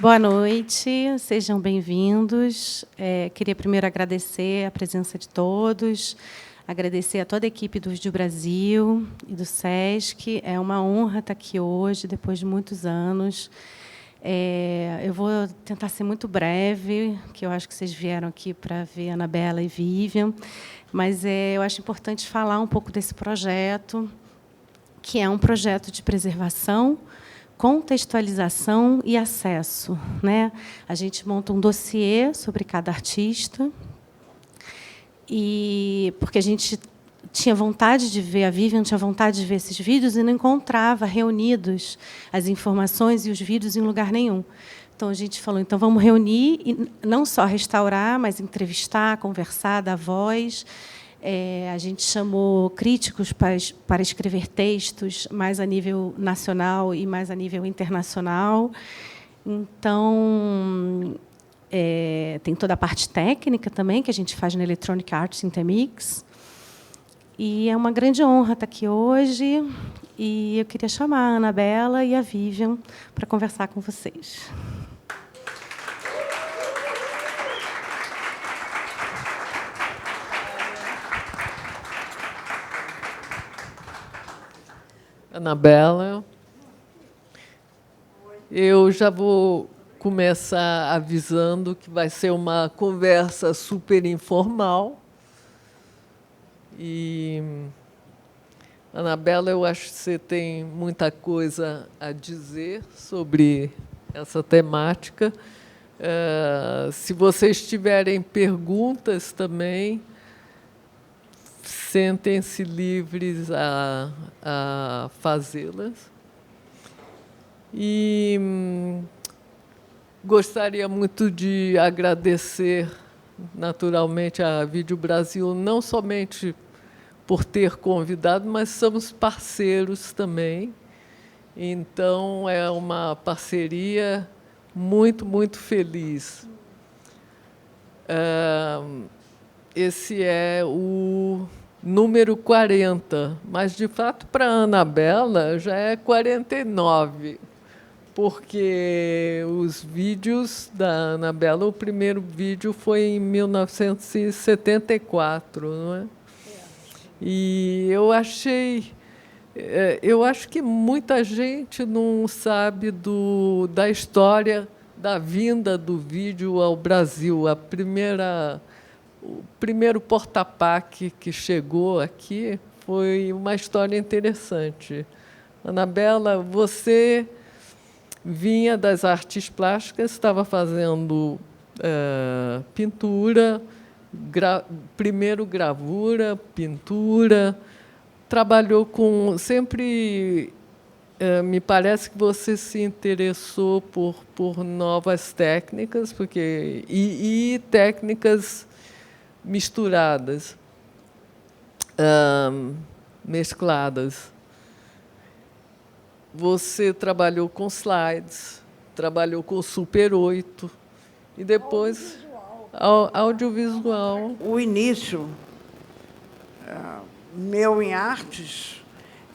Boa noite, sejam bem-vindos. Queria primeiro agradecer a presença de todos, agradecer a toda a equipe do Vídeo Brasil e do SESC. É uma honra estar aqui hoje, depois de muitos anos. Eu vou tentar ser muito breve, que eu acho que vocês vieram aqui para ver a Anabela e Vivian, mas eu acho importante falar um pouco desse projeto, que é um projeto de preservação, contextualização e acesso, né? A gente monta um dossiê sobre cada artista, e porque a gente tinha vontade de ver, a Vivian tinha vontade de ver esses vídeos e não encontrava reunidos as informações e os vídeos em lugar nenhum. Então, a gente falou, então, vamos reunir, e não só restaurar, mas entrevistar, conversar, dar voz. A gente chamou críticos para escrever textos mais a nível nacional e mais a nível internacional. Então, tem toda a parte técnica também, que a gente faz na Electronic Arts Intermix. E é uma grande honra estar aqui hoje. E eu queria chamar a Anabela e a Vivian para conversar com vocês. Anabela, eu já vou começar avisando que vai ser uma conversa super informal. E, Anabela, eu acho que você tem muita coisa a dizer sobre essa temática. Se vocês tiverem perguntas também, sentem-se livres a fazê-las. E gostaria muito de agradecer, naturalmente, a Vídeo Brasil, não somente por ter convidado, mas somos parceiros também. Então, é uma parceria muito, muito feliz. Esse é o número 40, mas, de fato, para a Anabela, já é 49, porque os vídeos da Anabela, o primeiro vídeo foi em 1974, não é? E eu acho que muita gente não sabe da história da vinda do vídeo ao Brasil. O primeiro porta-pac que chegou aqui foi uma história interessante. Anabela, você vinha das artes plásticas, estava fazendo pintura, primeiro gravura, pintura, trabalhou com... Sempre me parece que você se interessou por novas técnicas, e técnicas misturadas, mescladas. Você trabalhou com slides, trabalhou com Super 8 e depois audiovisual. O início meu em artes,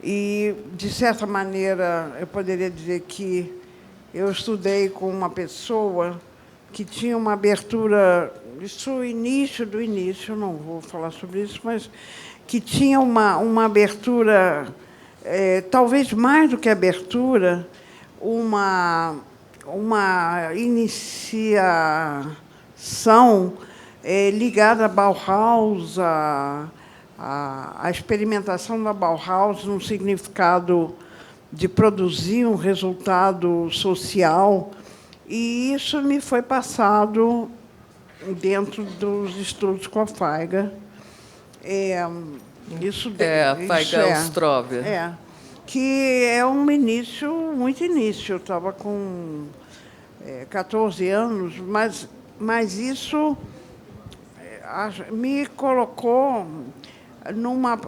e, de certa maneira, eu poderia dizer que eu estudei com uma pessoa que tinha uma abertura, isso início do início, não vou falar sobre isso, mas que tinha uma abertura, talvez mais do que abertura, uma iniciação ligada à Bauhaus, a experimentação da Bauhaus no significado de produzir um resultado social, e isso me foi passado dentro dos estudos com a Feiga. A Feiga Ostrover. Que é um início, muito início. Eu estava com 14 anos, mas isso me colocou numa...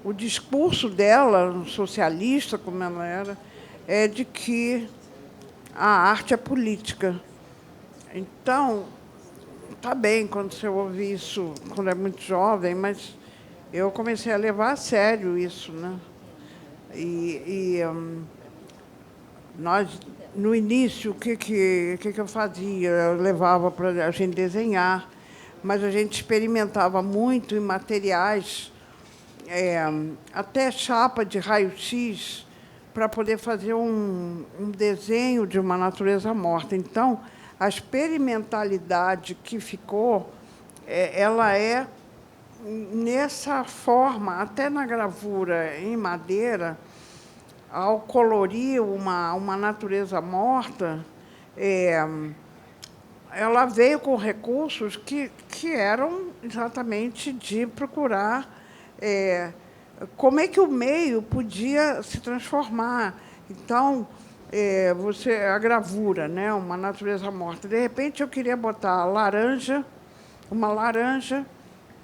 o discurso dela, socialista, como ela era, é de que a arte é política. Então, está bem quando você ouve isso, quando é muito jovem, mas eu comecei a levar a sério isso, né? no início, o que eu fazia? Eu levava para a gente desenhar, mas a gente experimentava muito em materiais, até chapa de raio-x, para poder fazer um desenho de uma natureza morta. Então, a experimentalidade que ficou, ela é nessa forma, até na gravura em madeira, ao colorir uma natureza morta, ela veio com recursos que eram exatamente de procurar como é que o meio podia se transformar. Então, a gravura, né, uma natureza morta. De repente, eu queria botar uma laranja,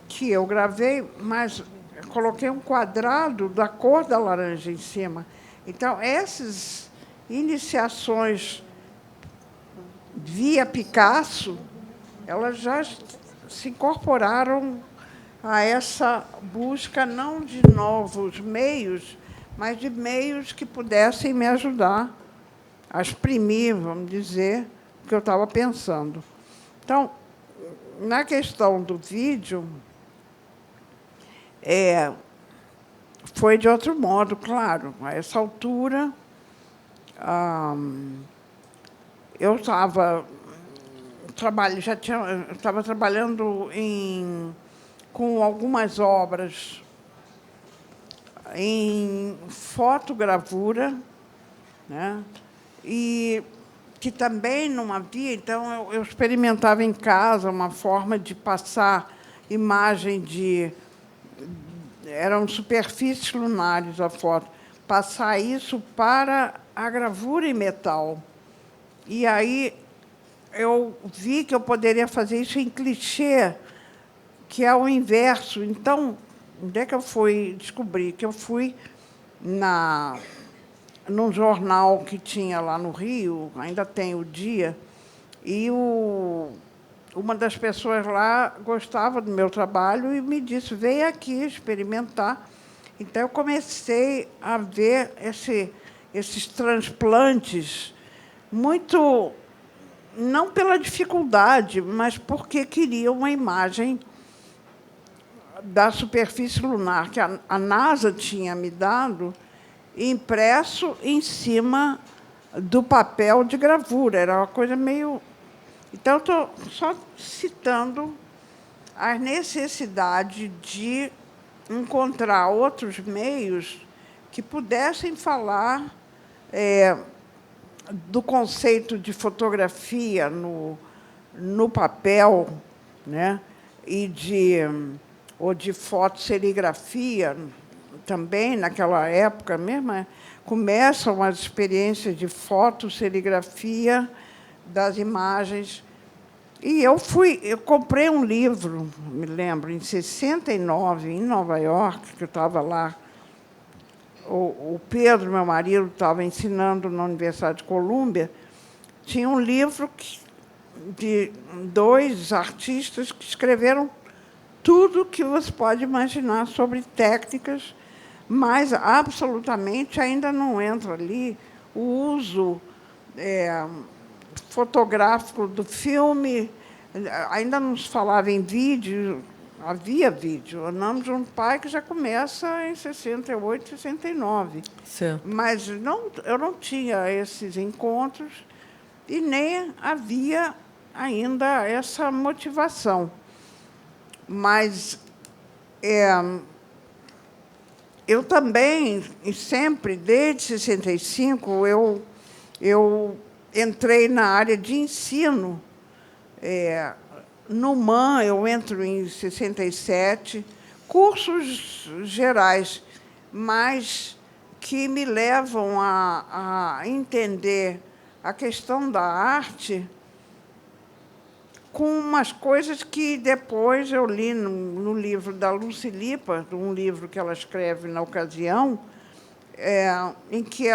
que eu gravei, mas coloquei um quadrado da cor da laranja em cima. Então, essas iniciações via Picasso, elas já se incorporaram a essa busca não de novos meios, mas de meios que pudessem me ajudar a exprimir, vamos dizer, o que eu estava pensando. Então, na questão do vídeo, foi de outro modo, claro. A essa altura, eu estava trabalhando com algumas obras em fotogravura, né? E que também não havia, então eu experimentava em casa uma forma de passar imagem eram superfícies lunares a foto, passar isso para a gravura em metal. E aí eu vi que eu poderia fazer isso em clichê, que é o inverso. Então, onde é que eu fui descobrir? Que eu fui num jornal que tinha lá no Rio, ainda tem o Dia, e uma das pessoas lá gostava do meu trabalho e me disse, venha aqui experimentar. Então, eu comecei a ver esses transplantes, muito, não pela dificuldade, mas porque queria uma imagem da superfície lunar, que a NASA tinha me dado, impresso em cima do papel de gravura. Era uma coisa meio... Então, estou só citando a necessidade de encontrar outros meios que pudessem falar do conceito de fotografia no papel, né? Ou de fotosserigrafia, também, naquela época mesmo, começam as experiências de fotosserigrafia das imagens. E eu comprei um livro, me lembro, em 69, em Nova York, que eu estava lá. O Pedro, meu marido, estava ensinando na Universidade de Colômbia. Tinha um livro de 2 artistas que escreveram tudo que você pode imaginar sobre técnicas, mas, absolutamente, ainda não entra ali o uso fotográfico do filme, ainda não se falava em vídeo, havia vídeo. O Nome de um Pai, que já começa em 68, 69. Certo. Mas eu não tinha esses encontros e nem havia ainda essa motivação. Mas eu também, sempre, desde 65, eu entrei na área de ensino. No MAN, eu entro em 67, cursos gerais, mas que me levam a entender a questão da arte com umas coisas que depois eu li no livro da Lucy Lipa, um livro que ela escreve na ocasião, em que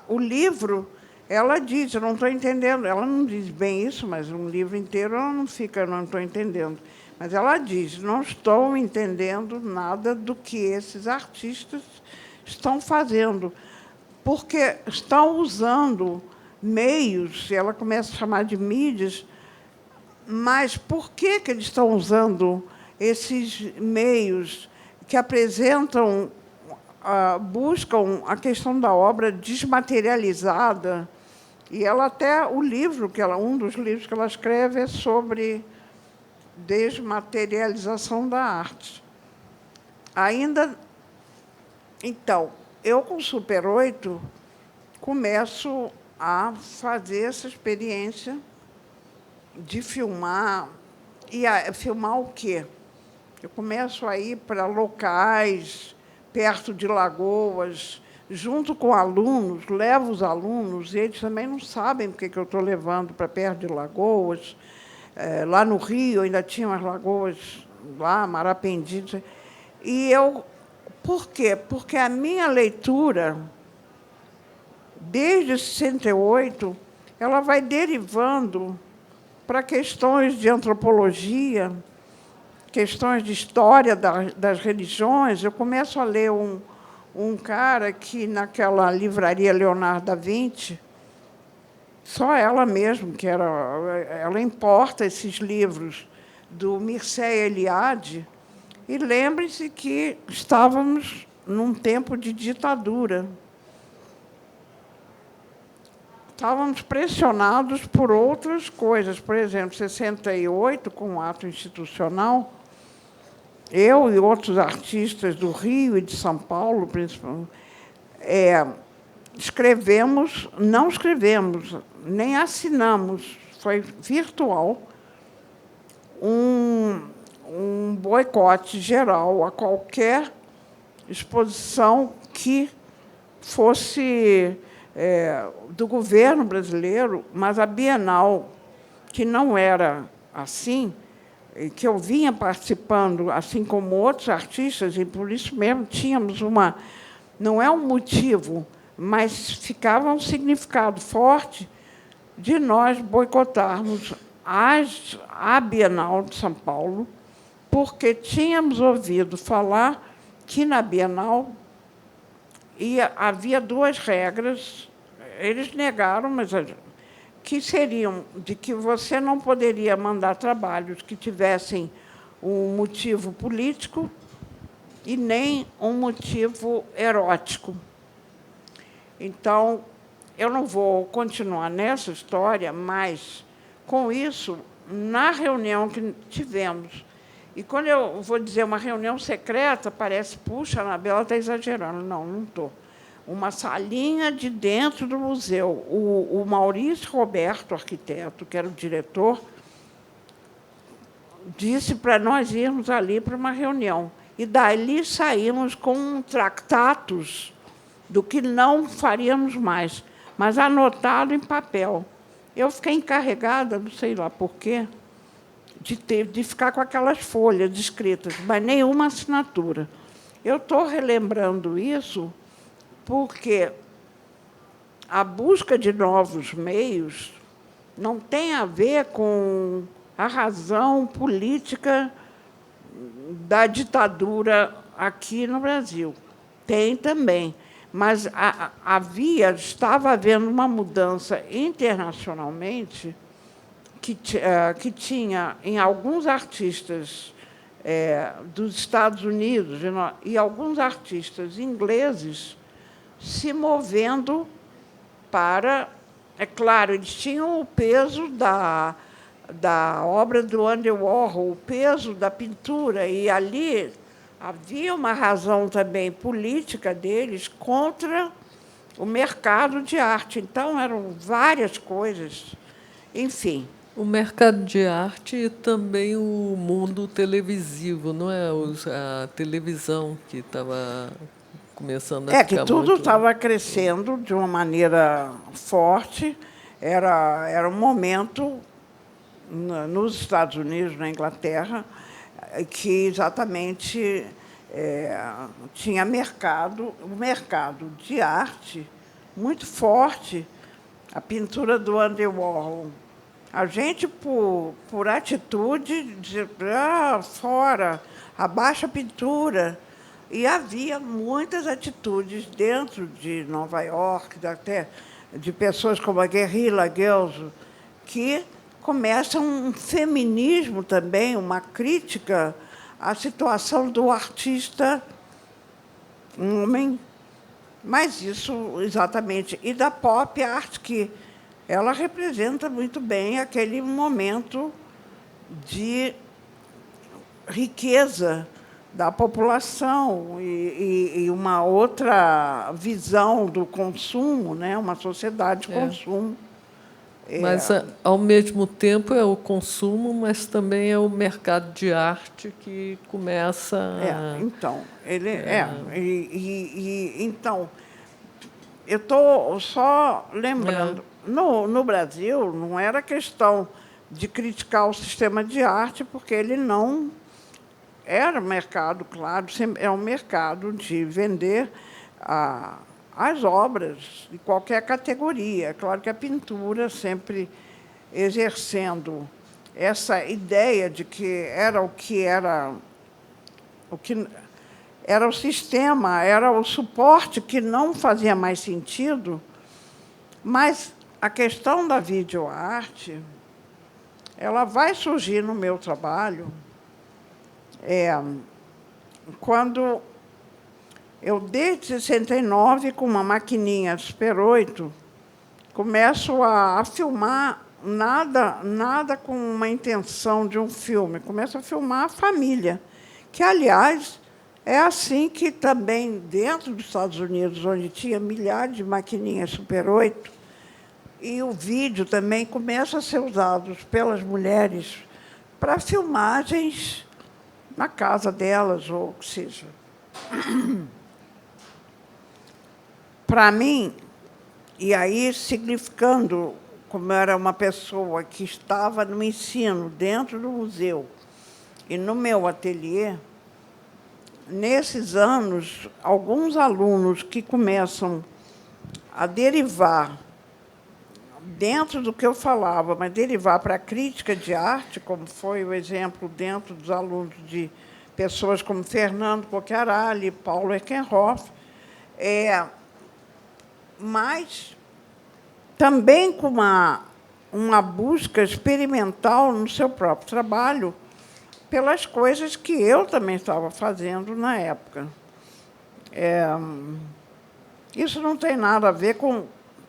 o livro, ela diz, eu não estou entendendo, ela não diz bem isso, mas um livro inteiro ela não fica, não estou entendendo. Mas ela diz, não estou entendendo nada do que esses artistas estão fazendo. porque estão usando meios, ela começa a chamar de mídias, mas por que eles estão usando esses meios que apresentam, buscam a questão da obra desmaterializada? E ela até, um dos livros que ela escreve é sobre desmaterialização da arte. Então, eu, com o Super 8, começo a fazer essa experiência de filmar. E filmar o quê? Eu começo a ir para locais perto de lagoas, junto com alunos, levo os alunos, e eles também não sabem porque eu estou levando para perto de lagoas. Lá no Rio, ainda tinha umas lagoas lá, Marapendi. Por quê? Porque a minha leitura, desde 68, ela vai derivando para questões de antropologia, questões de história das religiões. Eu começo a ler um cara que, naquela livraria Leonardo da Vinci, só ela mesmo, ela importa esses livros do Mircea Eliade, e lembre-se que estávamos num tempo de ditadura. Estávamos pressionados por outras coisas. Por exemplo, em 68, com o ato institucional, eu e outros artistas do Rio e de São Paulo, principalmente, não escrevemos, nem assinamos, foi virtual, um boicote geral a qualquer exposição que fosse do governo brasileiro, mas a Bienal, que não era assim, que eu vinha participando, assim como outros artistas, e por isso mesmo tínhamos não é um motivo, mas ficava um significado forte de nós boicotarmos a Bienal de São Paulo, porque tínhamos ouvido falar que, na Bienal, havia duas regras, eles negaram, mas que seriam de que você não poderia mandar trabalhos que tivessem um motivo político e nem um motivo erótico. Então, eu não vou continuar nessa história, mas, com isso, na reunião que tivemos, e quando eu vou dizer uma reunião secreta, parece, puxa, a Anabela está exagerando. Não estou. Uma salinha de dentro do museu. O Maurício Roberto, arquiteto, que era o diretor, disse para nós irmos ali para uma reunião. E dali saímos com tractatus do que não faríamos mais, mas anotado em papel. Eu fiquei encarregada, não sei lá por quê, de ficar com aquelas folhas escritas, mas nenhuma assinatura. Eu estou relembrando isso porque a busca de novos meios não tem a ver com a razão política da ditadura aqui no Brasil. Tem também, mas estava havendo uma mudança internacionalmente que tinha em alguns artistas dos Estados Unidos e alguns artistas ingleses se movendo para... É claro, eles tinham o peso da obra do Andy Warhol, o peso da pintura, e ali havia uma razão também política deles contra o mercado de arte. Então, eram várias coisas. Enfim. O mercado de arte e também o mundo televisivo, não é? A televisão que estava começando a ficar que tudo estava crescendo de uma maneira forte. Era um momento, nos Estados Unidos, na Inglaterra, que exatamente tinha um mercado de arte muito forte, a pintura do Andy Warhol. A gente, por atitude, de fora, abaixa a pintura. E havia muitas atitudes dentro de Nova York, até de pessoas como a Guerrilla Girls, que começam um feminismo também, uma crítica à situação do artista homem, mas isso exatamente. E da pop art, que ela representa muito bem aquele momento de riqueza da população e uma outra visão do consumo, né? Uma sociedade de consumo. Mas, ao mesmo tempo, é o consumo, mas também é o mercado de arte que começa então, então, eu estou só lembrando, no Brasil não era questão de criticar o sistema de arte, porque ele não era um mercado, claro, é um mercado de vender as obras de qualquer categoria. É claro que a pintura sempre exercendo essa ideia de que era o sistema, era o suporte que não fazia mais sentido, mas a questão da videoarte, ela vai surgir no meu trabalho quando eu, desde 69, com uma maquininha Super 8, começo a filmar nada com uma intenção de um filme. Começo a filmar a família, que, aliás, é assim que também, dentro dos Estados Unidos, onde tinha milhares de maquininhas Super 8, e o vídeo também começa a ser usado pelas mulheres para filmagens na casa delas, ou o que seja. Para mim, e aí significando, como eu era uma pessoa que estava no ensino, dentro do museu, e no meu ateliê, nesses anos, alguns alunos que começam a derivar, dentro do que eu falava, mas derivar para a crítica de arte, como foi o exemplo dentro dos alunos de pessoas como Fernando Cocchiarelli, Paulo Eckenhoff, mas também com uma busca experimental no seu próprio trabalho pelas coisas que eu também estava fazendo na época. Isso não tem nada a ver com...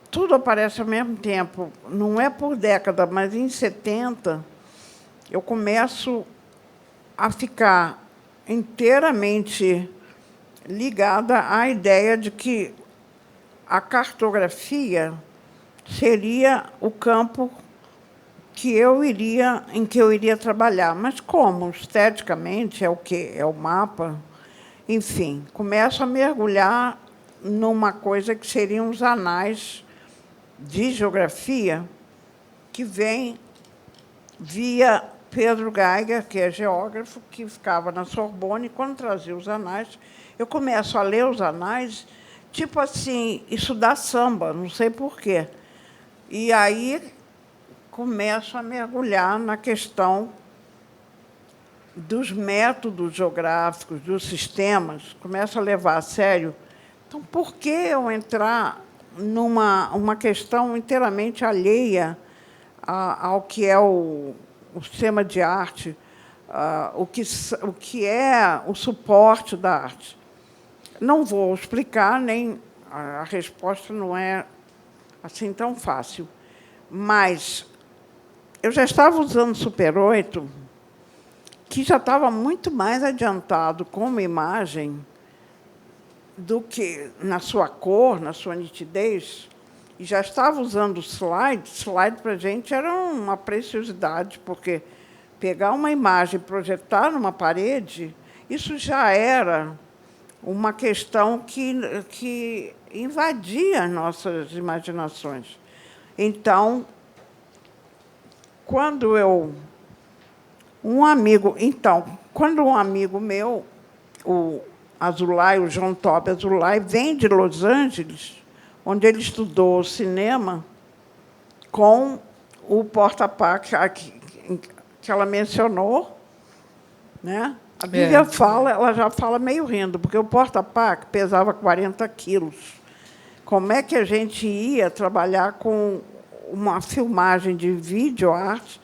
Tudo aparece ao mesmo tempo, não é por década, mas em 70 eu começo a ficar inteiramente ligada à ideia de que a cartografia seria o campo em que eu iria trabalhar. Mas como? Esteticamente, é o quê? É o mapa? Enfim, começo a mergulhar numa coisa que seriam os anais de geografia, que vem via Pedro Geiger, que é geógrafo, que ficava na Sorbonne, e, quando trazia os anais, eu começo a ler os anais, tipo assim, estudar samba, não sei por quê. E aí começo a mergulhar na questão dos métodos geográficos, dos sistemas, começo a levar a sério. Então, por que eu entrar numa questão inteiramente alheia ao que é o sistema de arte, o que é o suporte da arte? Não vou explicar, nem a resposta não é assim tão fácil, mas eu já estava usando Super 8, que já estava muito mais adiantado como imagem do que na sua cor, na sua nitidez, e já estava usando slide. Slide, para a gente, era uma preciosidade, porque pegar uma imagem e projetar numa parede, isso já era uma questão que invadia as nossas imaginações. Então, quando um amigo meu, o Azulay, o João Tobi Azulay, vem de Los Angeles, onde ele estudou cinema com o Porta Pá, que ela mencionou, né? A Vivian fala, ela já fala meio rindo, porque o porta-pac pesava 40 quilos. Como é que a gente ia trabalhar com uma filmagem de videoarte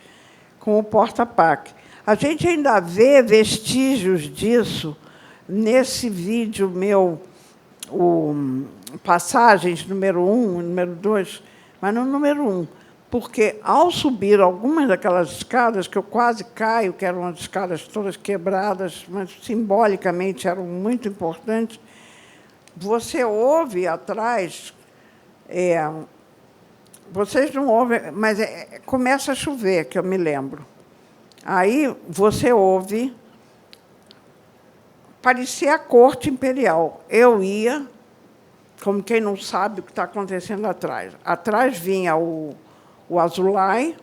com o porta-pac? A gente ainda vê vestígios disso nesse vídeo meu, o Passagens, número 1, número 2, mas no número 1. Porque, ao subir algumas daquelas escadas, que eu quase caio, que eram as escadas todas quebradas, mas simbolicamente eram muito importantes, você ouve atrás, vocês não ouvem, mas começa a chover, que eu me lembro. Aí você ouve, parecia a corte imperial. Eu ia, como quem não sabe o que está acontecendo atrás. Atrás vinha o Azulay.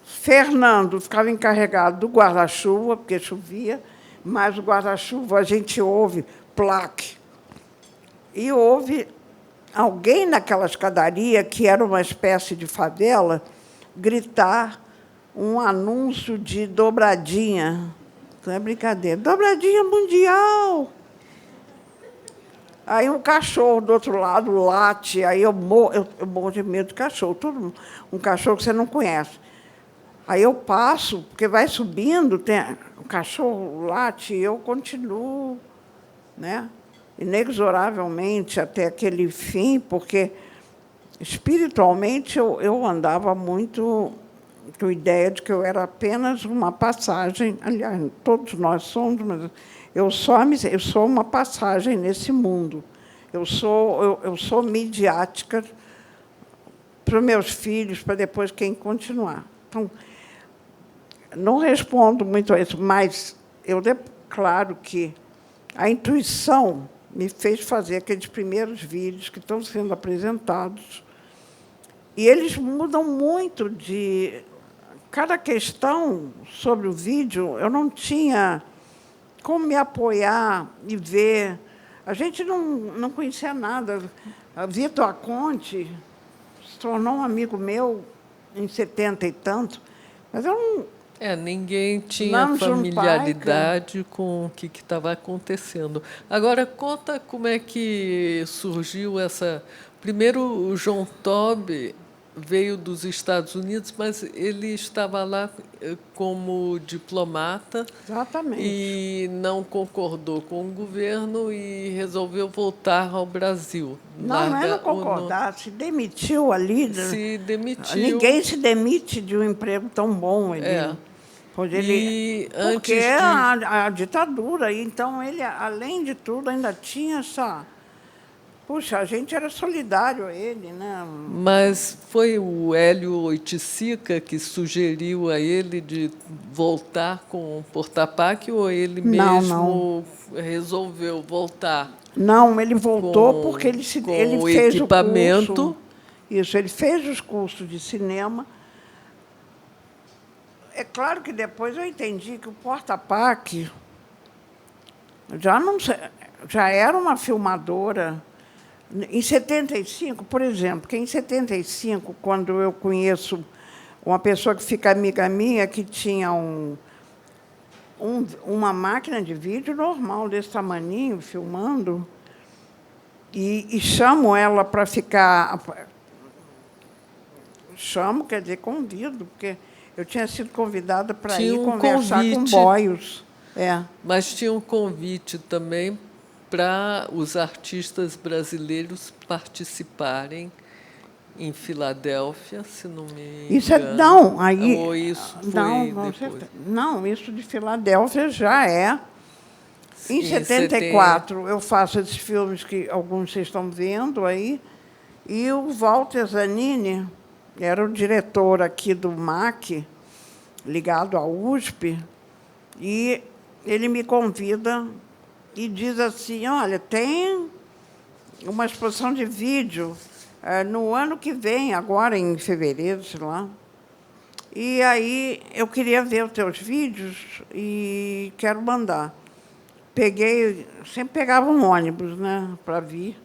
Fernando ficava encarregado do guarda-chuva, porque chovia, mas o guarda-chuva a gente ouve plaque. E houve alguém naquela escadaria, que era uma espécie de favela, gritar um anúncio de dobradinha. Não é brincadeira. Dobradinha mundial! Aí um cachorro do outro lado late, aí eu morro de medo de cachorro, um cachorro que você não conhece. Aí eu passo, porque vai subindo, tem, o cachorro late, e eu continuo, né, inexoravelmente até aquele fim, porque espiritualmente eu andava muito com a ideia de que eu era apenas uma passagem. Aliás, todos nós somos, mas eu sou uma passagem nesse mundo. Eu sou midiática para os meus filhos, para depois quem continuar. Então, não respondo muito a isso, mas eu declaro que a intuição me fez fazer aqueles primeiros vídeos que estão sendo apresentados. E eles mudam muito de... Cada questão sobre o vídeo, eu não tinha como me apoiar e ver. A gente não conhecia nada. A Vitor Aconte se tornou um amigo meu em 70 e tanto, mas eu não... Ninguém tinha familiaridade com o que estava acontecendo. Agora, conta como é que surgiu essa... Primeiro, o João Tobi veio dos Estados Unidos, mas ele estava lá como diplomata. Exatamente. E não concordou com o governo e resolveu voltar ao Brasil. Não é não concordar, se demitiu ali. Se demitiu. Ninguém se demite de um emprego tão bom. Porque a ditadura. Então, ele, além de tudo, ainda tinha essa... Puxa, a gente era solidário a ele, né? Mas foi o Hélio Oiticica que sugeriu a ele de voltar com o porta-pac, ou ele mesmo resolveu voltar? Não, ele voltou porque ele fez equipamento. O curso. Isso, ele fez os cursos de cinema. É claro que depois eu entendi que o porta-pac já era uma filmadora. Em 75, por exemplo, que em 75, quando eu conheço uma pessoa que fica amiga minha, que tinha uma máquina de vídeo normal, desse tamaninho, filmando, e chamo ela para ficar... Chamo, quer dizer, convido, porque eu tinha sido convidada para ir conversar com boios. Mas tinha um convite também para os artistas brasileiros participarem em Filadélfia, se não me engano. Ou isso foi depois? Não, isso de Filadélfia já é. Em 74, eu faço esses filmes que alguns vocês estão vendo aí, e o Walter Zanini era o diretor aqui do MAC, ligado à USP, e ele me convida e diz assim, olha, tem uma exposição de vídeo no ano que vem, agora em fevereiro, sei lá. E aí eu queria ver os teus vídeos e quero mandar. Sempre pegava um ônibus, né, para vir,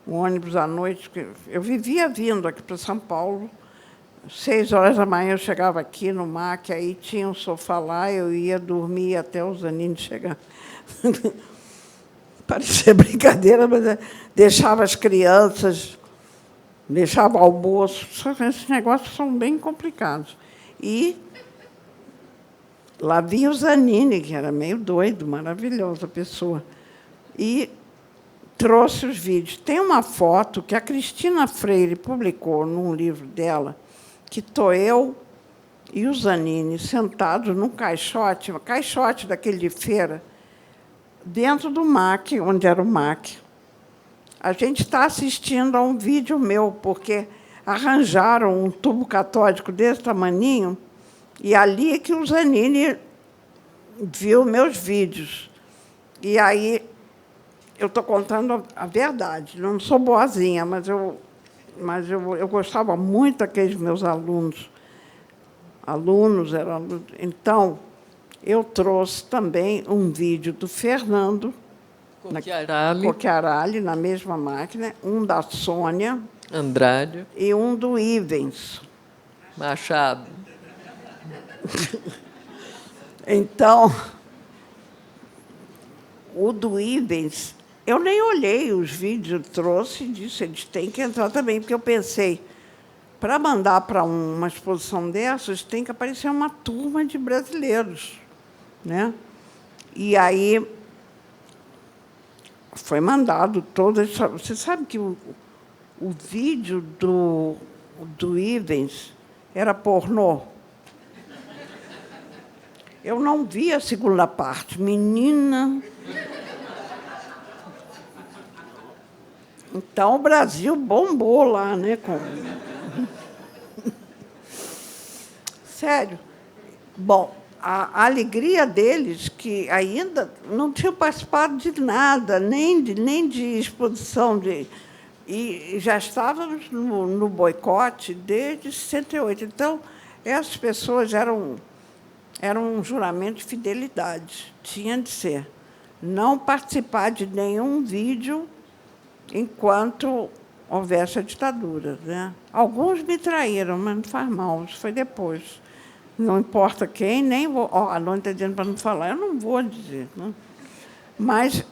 um ônibus à noite. Eu vivia vindo aqui para São Paulo 6 horas da manhã eu chegava aqui no MAC, aí tinha um sofá lá, eu ia dormir até o Zanini chegar. Parecia brincadeira, mas deixava as crianças, deixava o almoço. Só que esses negócios são bem complicados. E lá vinha o Zanini, que era meio doido, maravilhosa pessoa. E trouxe os vídeos. Tem uma foto que a Cristina Freire publicou num livro dela, que estou eu e o Zanini sentados num caixote, um caixote daquele de feira, dentro do MAC, onde era o MAC. A gente está assistindo a um vídeo meu, porque arranjaram um tubo catódico desse tamaninho, e ali é que o Zanini viu meus vídeos. E aí eu estou contando a verdade. Não sou boazinha, mas eu gostava muito daqueles meus alunos. Então, eu trouxe também um vídeo do Fernando Cocchiaralli, na mesma máquina, um da Sônia Andrade e um do Ivens Machado. Então, o do Ivens, eu nem olhei os vídeos, eu trouxe e disse, eles têm que entrar também, porque eu pensei, para mandar para uma exposição dessas, tem que aparecer uma turma de brasileiros, né? E aí foi mandado todo. Você sabe que o vídeo do Ivens era pornô? Eu não vi a segunda parte. Menina... Então, o Brasil bombou lá, né? Sério. Bom, a alegria deles, que ainda não tinham participado de nada, nem de exposição, e já estávamos no boicote desde 68. Então, essas pessoas eram um juramento de fidelidade, tinha de ser. Não participar de nenhum vídeo enquanto houvesse a ditadura, né? Alguns me traíram, mas não faz mal, isso foi depois. Não importa quem, nem vou... a Lônia está dizendo para não falar, eu não vou dizer. Né? Mas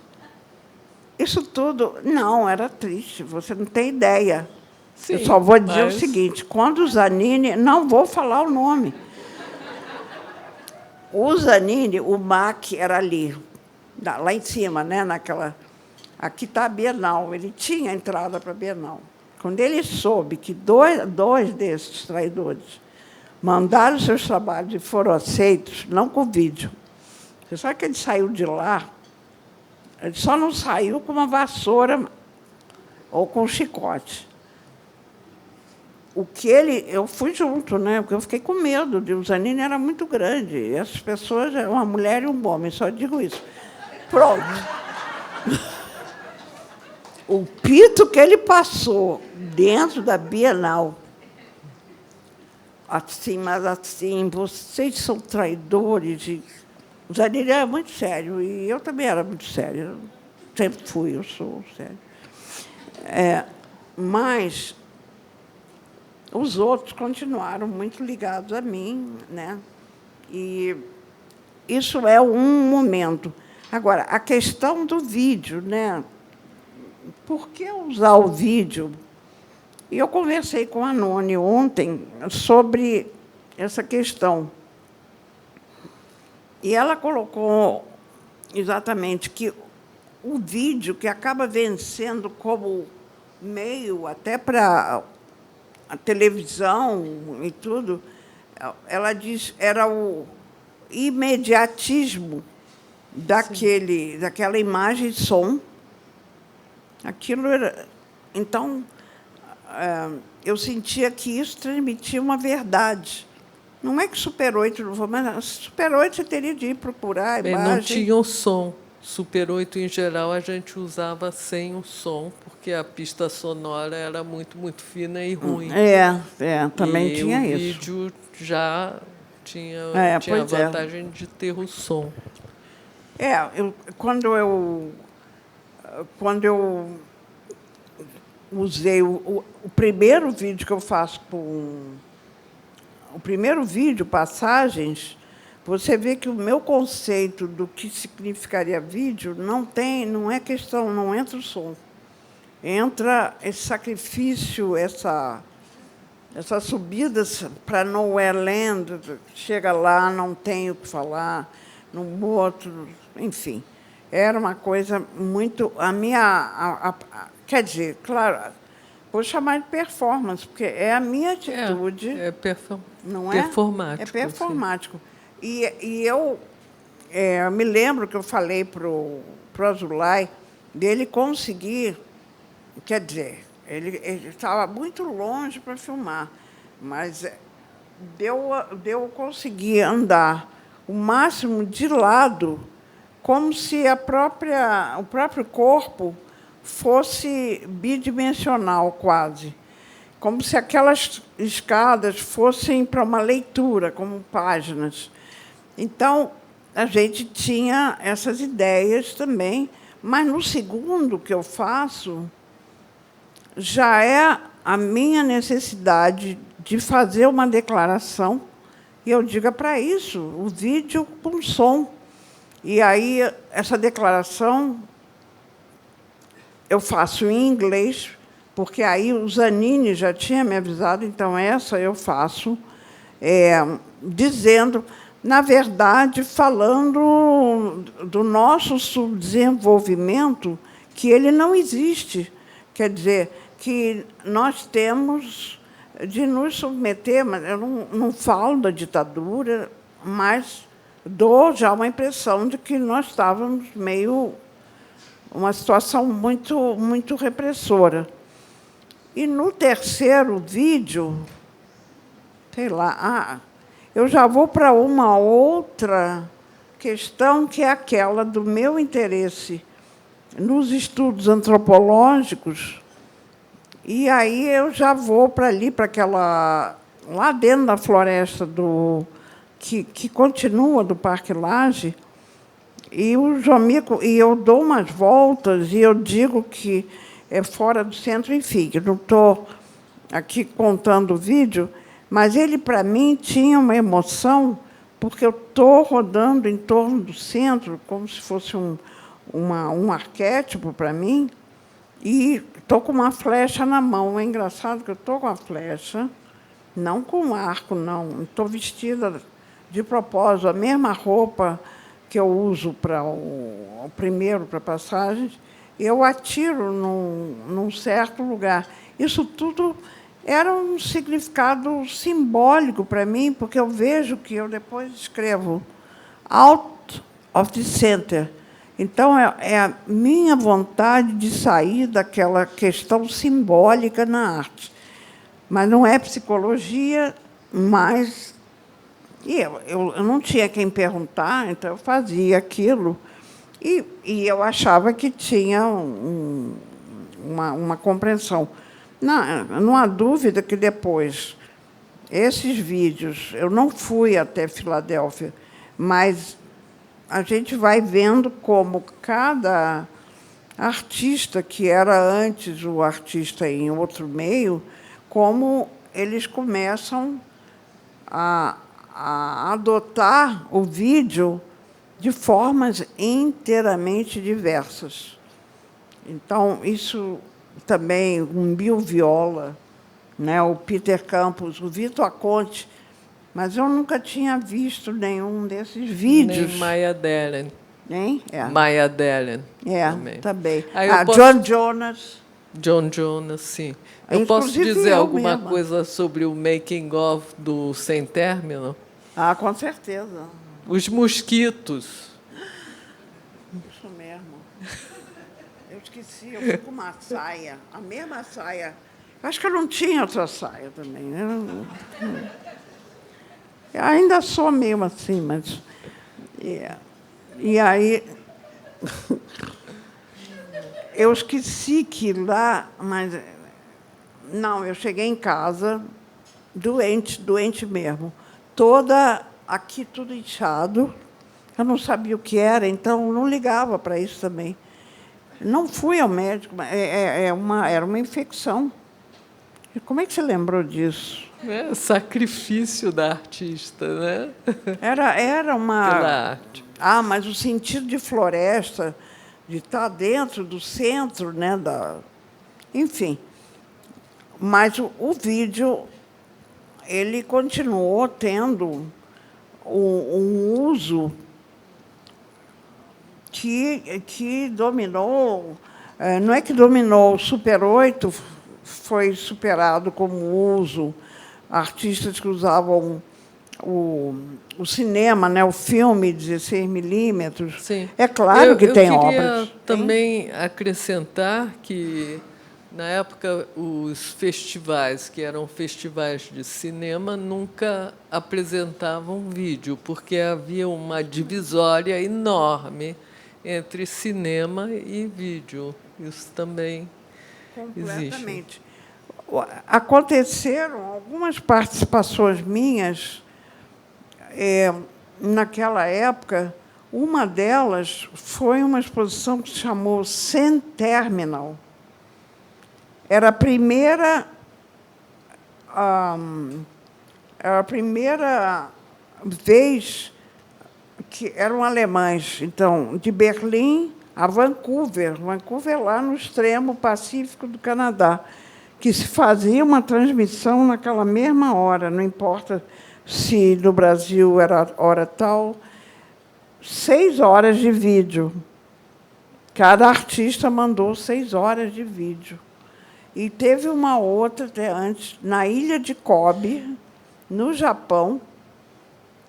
isso tudo... Não, era triste, você não tem ideia. Sim, eu só vou dizer o seguinte, quando o Zanini... Não vou falar o nome. O Zanini, o MAC era ali, lá em cima, né? Aqui está a Bienal, ele tinha entrada para a Bienal. Quando ele soube que dois desses traidores mandaram seus trabalhos e foram aceitos, não com vídeo. Você sabe que ele saiu de lá? Ele só não saiu com uma vassoura ou com um chicote. Eu fui junto, né? Porque eu fiquei com medo. O Zanini era muito grande. E essas pessoas, uma mulher e um homem, só digo isso. Pronto. O pito que ele passou dentro da Bienal, assim, mas assim, vocês são traidores. O Zanini era muito sério, e eu também era muito séria. Eu sempre fui, eu sou séria. Mas os outros continuaram muito ligados a mim, né? E isso é um momento. Agora, a questão do vídeo, né? Por que usar o vídeo? E eu conversei com a Noni ontem sobre essa questão. E ela colocou exatamente que o vídeo, que acaba vencendo como meio até para a televisão e tudo, ela diz era o imediatismo daquela imagem e som. Aquilo era... Então, eu sentia que isso transmitia uma verdade. Não é que Super 8 não vou, mas Super 8 você teria de ir procurar a imagem. Não tinha o som. Super 8, em geral, a gente usava sem o som, porque a pista sonora era muito, muito fina e ruim. Também tinha isso. E o vídeo já tinha a vantagem de ter o som. Quando eu usei o primeiro vídeo que eu faço com o primeiro vídeo, Passagens, você vê que o meu conceito do que significaria vídeo não é questão, não entra o som. Entra esse sacrifício, essas subidas para Nowhere Land, chega lá, não tem o que falar, no outro, enfim. Era uma coisa muito... quer dizer, claro, vou chamar de performance, porque é a minha atitude. Não é? Performático. É performático. E eu me lembro que eu falei para o Azulay dele conseguir, quer dizer, ele estava muito longe para filmar, mas deu conseguir andar o máximo de lado, como se o próprio corpo fosse bidimensional, quase. Como se aquelas escadas fossem para uma leitura, como páginas. Então, a gente tinha essas ideias também, mas, no segundo que eu faço, já é a minha necessidade de fazer uma declaração, e eu digo para isso, o vídeo com som. E aí, essa declaração eu faço em inglês, porque aí o Zanini já tinha me avisado, então essa eu faço, dizendo, na verdade, falando do nosso subdesenvolvimento, que ele não existe. Quer dizer, que nós temos de nos submeter, mas eu não falo da ditadura, mas dou já uma impressão de que nós estávamos meio... uma situação muito, muito repressora. E, no terceiro vídeo, sei lá, eu já vou para uma outra questão, que é aquela do meu interesse nos estudos antropológicos, e aí eu já vou para ali, para aquela... lá dentro da floresta que continua do Parque Lage, e o Jomico, e eu dou umas voltas e eu digo que é fora do centro, enfim, eu não estou aqui contando o vídeo, mas ele, para mim, tinha uma emoção, porque eu estou rodando em torno do centro, como se fosse um arquétipo para mim, e estou com uma flecha na mão. É engraçado que eu estou com a flecha, não com arco, não. Estou vestida de propósito, a mesma roupa que eu uso para o primeiro, para Passagens, eu atiro num certo lugar. Isso tudo era um significado simbólico para mim, porque eu vejo que eu depois escrevo out of the center. Então, é a minha vontade de sair daquela questão simbólica na arte. Mas não é psicologia, mas... E eu não tinha quem perguntar, então eu fazia aquilo. E eu achava que tinha uma compreensão. Não há dúvida que, depois, esses vídeos... Eu não fui até Filadélfia, mas a gente vai vendo como cada artista, que era antes o artista em outro meio, como eles começam a adotar o vídeo de formas inteiramente diversas. Então, isso também, o Bill Viola, né, o Peter Campos, o Vitor Conte, mas eu nunca tinha visto nenhum desses vídeos. Nem Maya Deren. Nem? Maya Deren. Também. John Jonas. John Jonas, sim. Eu posso dizer alguma coisa sobre o making of do Sem Término? Com certeza. Os mosquitos. Isso mesmo. Eu esqueci, eu fui com uma saia, a mesma saia. Acho que eu não tinha outra saia também, né? Eu ainda sou meio assim, mas... E aí... Eu esqueci que lá... Mas, não, eu cheguei em casa, doente mesmo. Aqui tudo inchado. Eu não sabia o que era, então não ligava para isso também. Não fui ao médico, era uma infecção. Como é que você lembrou disso? É sacrifício da artista, né? Era uma... Pela arte. Ah, mas o sentido de floresta, de estar dentro do centro, né? Enfim. Mas o vídeo, ele continuou tendo um uso que dominou... Não é que dominou, o Super 8 foi superado como uso. Artistas que usavam o cinema, né, o filme 16 milímetros. Sim. É claro que tem obras. Eu queria também acrescentar que, na época, os festivais, que eram festivais de cinema, nunca apresentavam vídeo, porque havia uma divisória enorme entre cinema e vídeo. Isso também existe. Completamente. Aconteceram algumas participações minhas naquela época. Uma delas foi uma exposição que se chamou Sen Terminal. Era a primeira vez que eram alemães, então, de Berlim a Vancouver, lá no extremo pacífico do Canadá, que se fazia uma transmissão naquela mesma hora, não importa se no Brasil era hora tal, 6 horas de vídeo. Cada artista mandou 6 horas de vídeo. E teve uma outra, até antes, na ilha de Kobe, no Japão,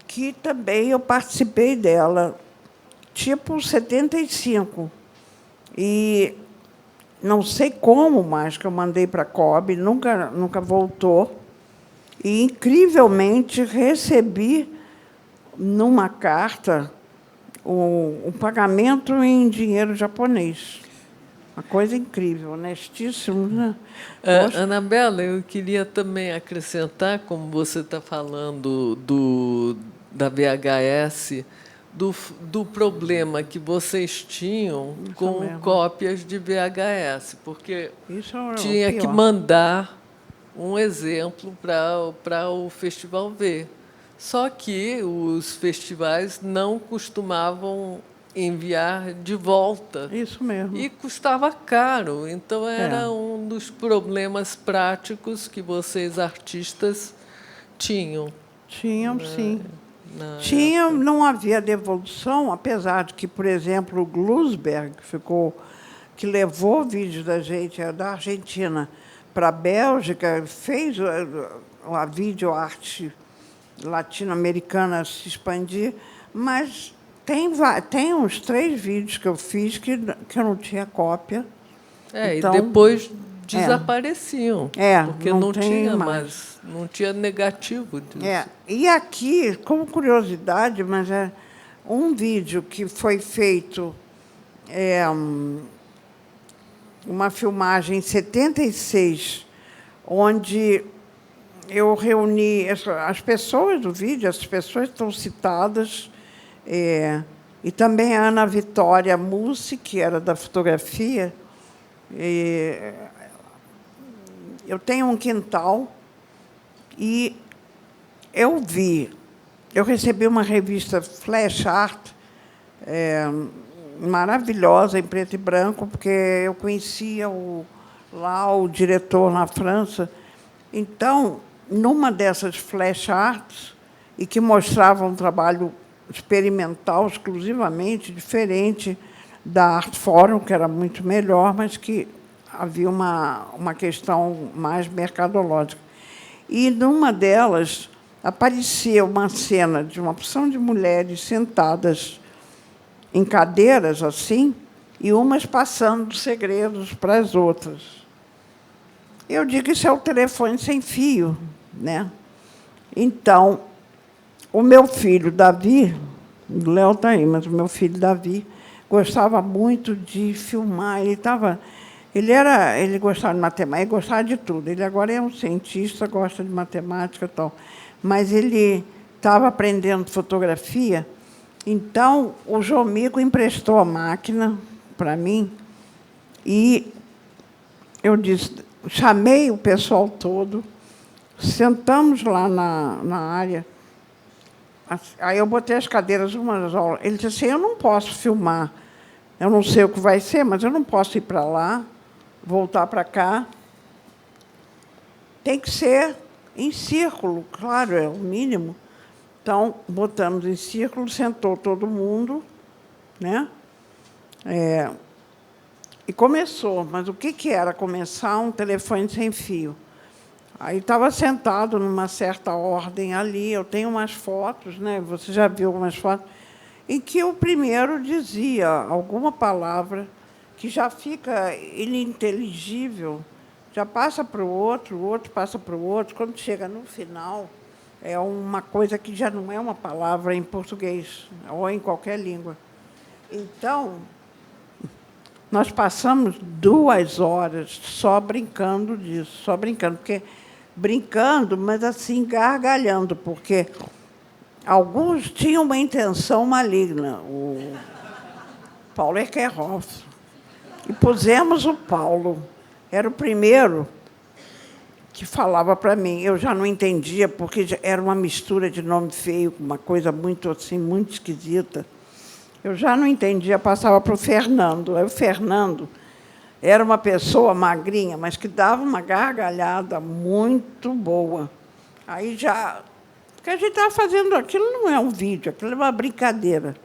que também eu participei dela, tipo 75. E não sei como mais que eu mandei para Kobe, nunca voltou. E, incrivelmente, recebi, numa carta, o pagamento em dinheiro japonês. Uma coisa incrível, honestíssimo, né? Anabela, eu queria também acrescentar, como você está falando da VHS, do problema que vocês tinham com cópias de VHS, porque tinha que mandar um exemplo para o festival ver. Só que os festivais não costumavam enviar de volta. Isso mesmo. E custava caro. Então, era um dos problemas práticos que vocês, artistas, tinham. Tinham, sim. Tinha, não havia devolução, apesar de que, por exemplo, o Glusberg, que levou vídeos da gente, da Argentina para a Bélgica, fez a videoarte latino-americana se expandir, mas tem uns 3 vídeos que eu fiz que eu não tinha cópia. Então, e depois desapareciam, porque não tinha mais, não tinha negativo disso. E aqui, como curiosidade, mas é um vídeo que foi feito, uma filmagem em 76, onde eu reuni as pessoas do vídeo, as pessoas estão citadas, e também a Ana Vitória Mussi, que era da fotografia. Eu tenho um quintal e eu recebi uma revista Flash Art, maravilhosa, em preto e branco, porque eu conhecia lá o diretor na França. Então, numa dessas Flash Arts, e que mostrava um trabalho experimental, exclusivamente diferente da Art Forum, que era muito melhor, mas que havia uma questão mais mercadológica. E, numa delas, aparecia uma cena de uma porção de mulheres sentadas em cadeiras, assim, e umas passando segredos para as outras. Eu digo, isso é o telefone sem fio, né? Então, o meu filho, Davi, o Léo está aí, mas o meu filho, Davi, gostava muito de filmar. Ele gostava de matemática, ele gostava de tudo. Ele agora é um cientista, gosta de matemática e tal. Mas ele estava aprendendo fotografia. Então, o Jomigo emprestou a máquina para mim e eu disse, chamei o pessoal todo, sentamos lá na área. Aí eu botei as cadeiras umas aulas. Ele disse assim, eu não posso filmar. Eu não sei o que vai ser, mas eu não posso ir para lá, voltar para cá. Tem que ser em círculo, claro, é o mínimo. Então, botamos em círculo, sentou todo mundo, né? E começou. Mas o que era começar? Um telefone sem fio. Aí estava sentado numa certa ordem ali, eu tenho umas fotos, né? Você já viu algumas fotos, em que o primeiro dizia alguma palavra que já fica ininteligível, já passa para o outro passa para o outro. Quando chega no final, é uma coisa que já não é uma palavra em português ou em qualquer língua. Então, nós passamos 2 horas só brincando disso, só brincando, mas assim, gargalhando, porque alguns tinham uma intenção maligna. O Paulo Eckerhoff. E pusemos o Paulo. Era o primeiro que falava para mim. Eu já não entendia, porque era uma mistura de nome feio, uma coisa muito assim, muito esquisita. Eu já não entendia, passava para o Fernando. Aí o Fernando era uma pessoa magrinha, mas que dava uma gargalhada muito boa. Aí já... Porque a gente estava fazendo aquilo, não é um vídeo, aquilo é uma brincadeira.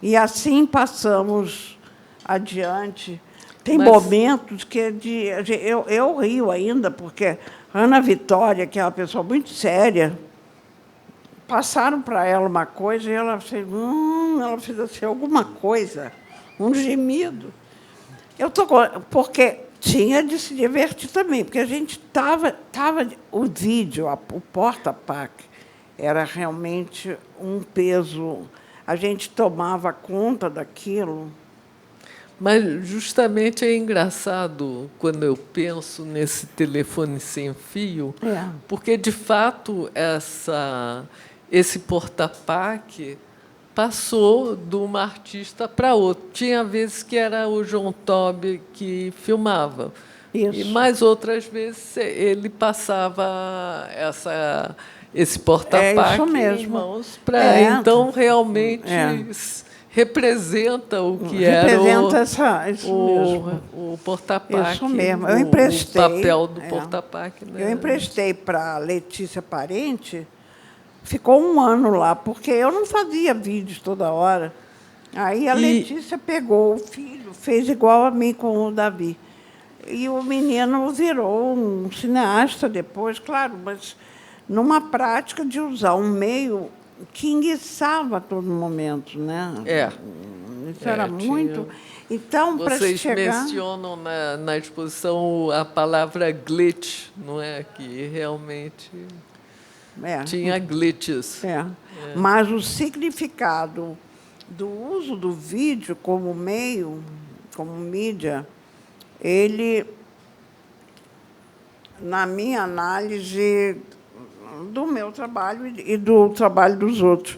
E assim passamos adiante. Tem momentos que eu rio ainda, porque a Ana Vitória, que é uma pessoa muito séria, passaram para ela uma coisa e ela fez assim, alguma coisa, um gemido. Porque tinha de se divertir também, porque a gente estava o vídeo, o porta-pac, era realmente um peso. A gente tomava conta daquilo. Mas, justamente, é engraçado quando eu penso nesse telefone sem fio, porque, de fato, esse porta-pac passou de uma artista para outra. Tinha vezes que era o João Tobi que filmava. Isso. E mais outras vezes ele passava esse porta-pac em mãos para... Então, realmente, representa o que representa o porta-pac. Isso mesmo. Eu emprestei, o papel do porta-pac. Né? Eu emprestei para a Letícia Parente. Ficou 1 ano lá, porque eu não fazia vídeos toda hora. Aí a Letícia pegou o filho, fez igual a mim com o Davi. E o menino virou um cineasta depois, claro, mas numa prática de usar um meio que enguiçava a todo momento, né? Isso era muito... Então, para chegar... Vocês mencionam na exposição a palavra glitch, não é? Que realmente... Tinha glitches. Mas o significado do uso do vídeo como meio, como mídia, ele, na minha análise do meu trabalho e do trabalho dos outros,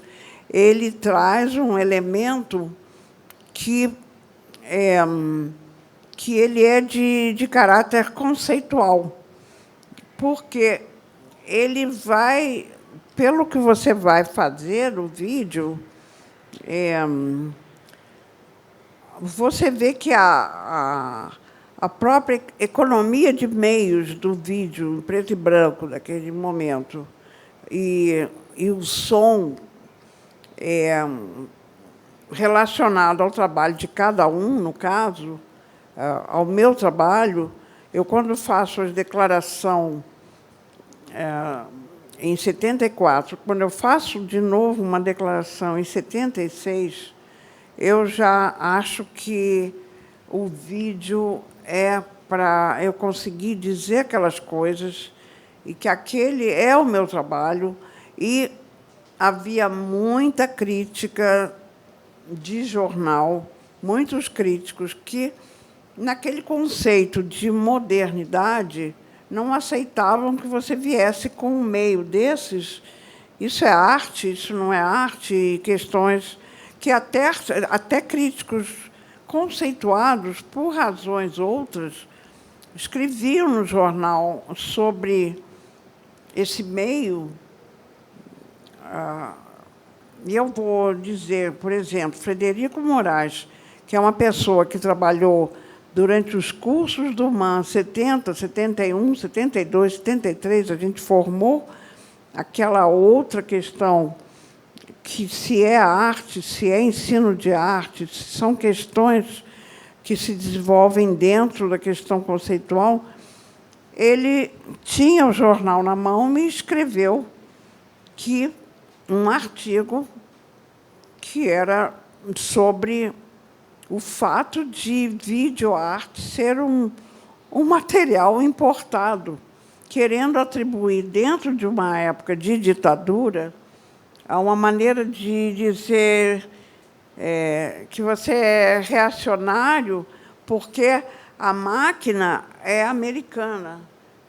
ele traz um elemento que ele é de caráter conceitual, porque ele vai, pelo que você vai fazer o vídeo, você vê que a própria economia de meios do vídeo em preto e branco daquele momento e o som relacionado ao trabalho de cada um, no caso, ao meu trabalho, eu, quando faço a declaração em 74, quando eu faço de novo uma declaração em 76, eu já acho que o vídeo é para eu conseguir dizer aquelas coisas e que aquele é o meu trabalho. E havia muita crítica de jornal, muitos críticos que, naquele conceito de modernidade, não aceitavam que você viesse com um meio desses. Isso é arte, isso não é arte, e questões que até críticos conceituados, por razões outras, escreviam no jornal sobre esse meio. E eu vou dizer, por exemplo, Frederico Moraes, que é uma pessoa que trabalhou durante os cursos do MAN 70, 71, 72, 73, a gente formou aquela outra questão que se é arte, se é ensino de arte, são questões que se desenvolvem dentro da questão conceitual. Ele tinha o jornal na mão e escreveu que um artigo que era sobre o fato de videoarte ser um material importado, querendo atribuir, dentro de uma época de ditadura, a uma maneira de dizer que você é reacionário porque a máquina é americana.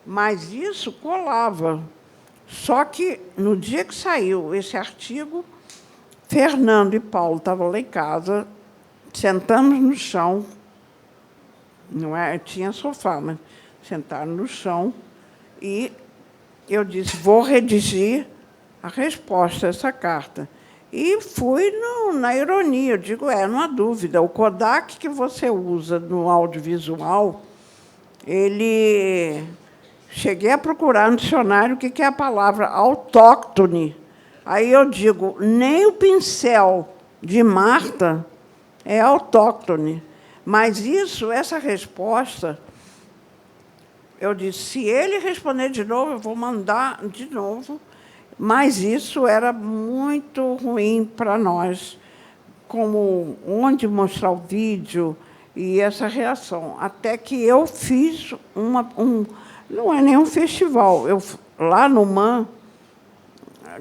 Mas isso colava. Só que, no dia que saiu esse artigo, Fernando e Paulo estavam lá em casa, sentamos no chão, não é, tinha sofá, mas sentaram no chão, e eu disse, vou redigir a resposta a essa carta. E fui na ironia, eu digo, não há dúvida, o Kodak que você usa no audiovisual, ele... Cheguei a procurar no dicionário o que é a palavra autóctone. Aí eu digo, nem o pincel de Marta é autóctone. Mas essa resposta, eu disse, se ele responder de novo, eu vou mandar de novo. Mas isso era muito ruim para nós, como onde mostrar o vídeo e essa reação. Até que eu fiz não é nenhum festival. Lá no MAN,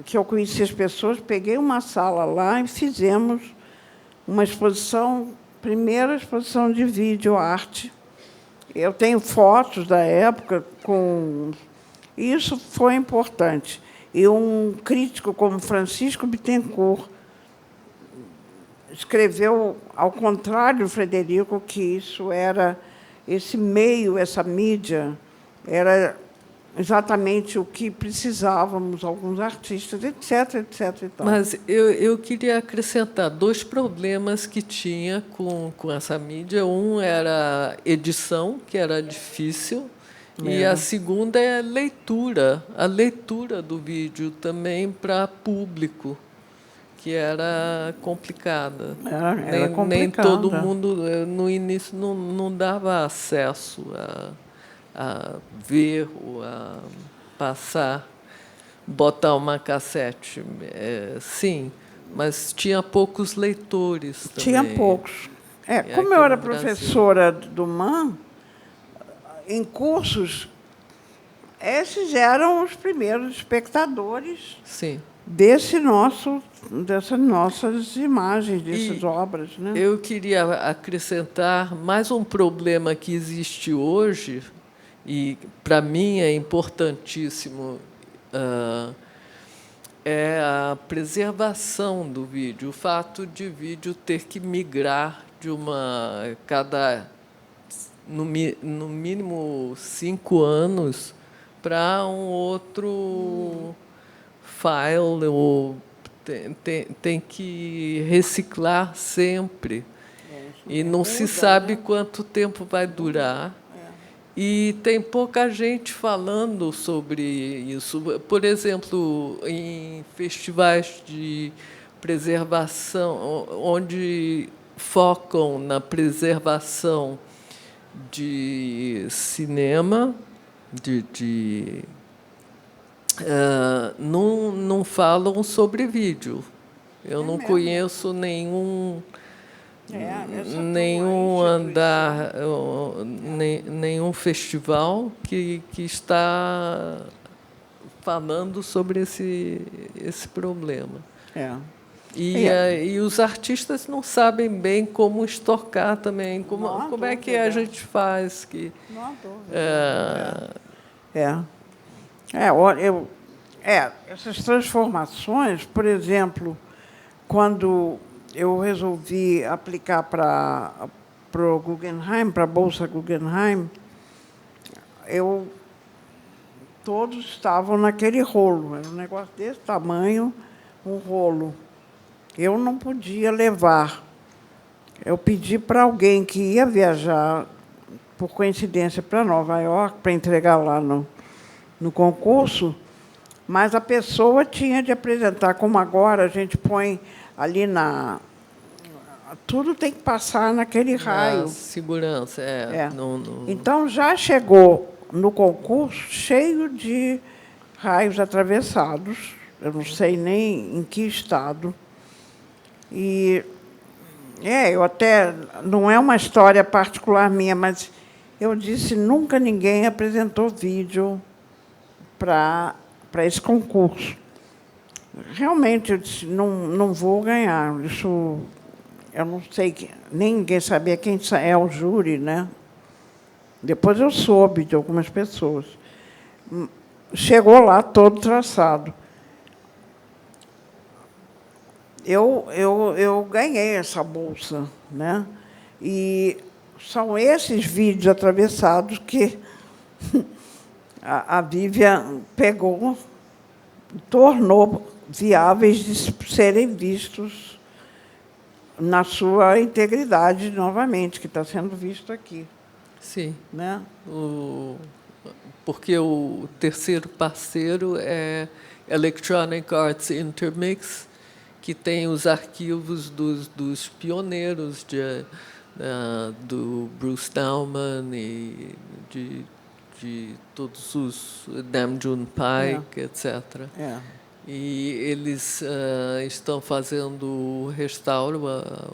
que eu conheci as pessoas, peguei uma sala lá e fizemos uma exposição, primeira exposição de videoarte. Eu tenho fotos da época com... Isso foi importante. E um crítico como Francisco Bittencourt escreveu, ao contrário do Frederico, que isso era esse meio, essa mídia, era exatamente o que precisávamos, alguns artistas, etc., etc. E tal. Mas eu queria acrescentar 2 problemas que tinha com essa mídia. Um era edição, que era difícil, e a segunda é a leitura do vídeo também para público, que era complicada. Era complicada. Nem todo mundo, no início, não dava acesso a ver ou a passar, botar uma cassete. Sim, mas tinha poucos leitores também. Tinha poucos. Como eu era professora do MAN, em cursos, esses eram os primeiros espectadores Sim. dessas nossas imagens, dessas obras. Né? Eu queria acrescentar mais um problema que existe hoje, e, para mim, é importantíssimo, é a preservação do vídeo, o fato de vídeo ter que migrar de no mínimo 5 anos para um outro file, ou tem que reciclar sempre. E não se sabe quanto tempo vai durar. E tem pouca gente falando sobre isso. Por exemplo, em festivais de preservação, onde focam na preservação de cinema, não falam sobre vídeo. Eu não conheço nenhum nenhum festival que está falando sobre esse problema. E os artistas não sabem bem como estocar também, como é que a gente faz que não há dúvida. Essas transformações, por exemplo, quando eu resolvi aplicar para o Guggenheim, para a Bolsa Guggenheim, todos estavam naquele rolo. Era um negócio desse tamanho, um rolo. Eu não podia levar. Eu pedi para alguém que ia viajar, por coincidência, para Nova York, para entregar lá no concurso, mas a pessoa tinha de apresentar, como agora a gente põe ali na... Tudo tem que passar naquele raio. Segurança, Então, já chegou no concurso cheio de raios atravessados, eu não sei nem em que estado. E eu até... Não é uma história particular minha, mas eu disse, nunca ninguém apresentou vídeo para esse concurso. Realmente, eu disse, não vou ganhar. Isso, eu não sei, nem ninguém sabia quem é o júri, né? Depois eu soube de algumas pessoas. Chegou lá todo traçado. Eu ganhei essa bolsa, né? E são esses vídeos atravessados que a Vivian pegou, tornou viáveis de serem vistos na sua integridade novamente, que está sendo visto aqui. Sim. Né? Porque o terceiro parceiro é Electronic Arts Intermix, que tem os arquivos dos pioneiros do Bruce Nauman e de todos os Nam June Paik, etc. E eles estão fazendo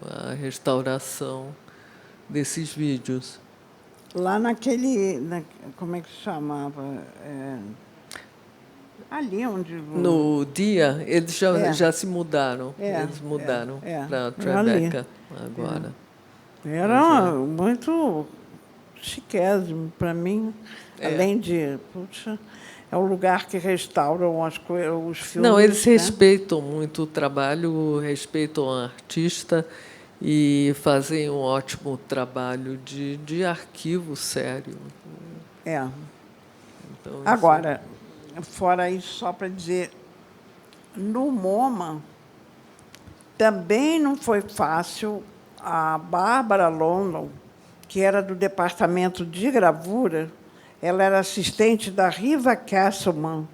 a restauração desses vídeos. Lá naquele... como é que se chamava? Ali onde... No Dia, eles já se mudaram. Eles mudaram para Tribeca agora. Era muito chiquésimo para mim. Além de... Puxa, é um lugar que restauram os filmes. Não, eles respeitam muito o trabalho, respeitam o artista e fazem um ótimo trabalho de arquivo sério. Então, agora, fora isso, só para dizer, no MoMA também não foi fácil. A Bárbara London, que era do departamento de gravura, ela era assistente da Riva Castleman,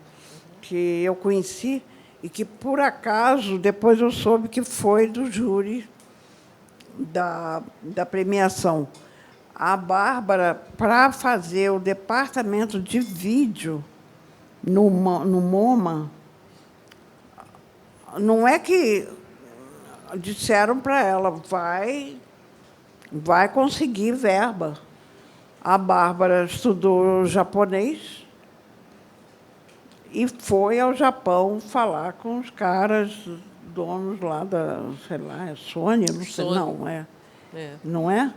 que eu conheci, e que, por acaso, depois eu soube que foi do júri da premiação. A Bárbara, para fazer o departamento de vídeo no MoMA, não é que disseram para ela, vai conseguir verba. A Bárbara estudou japonês e foi ao Japão falar com os caras, donos lá da, sei lá, Sony, não sei, não é? Não é?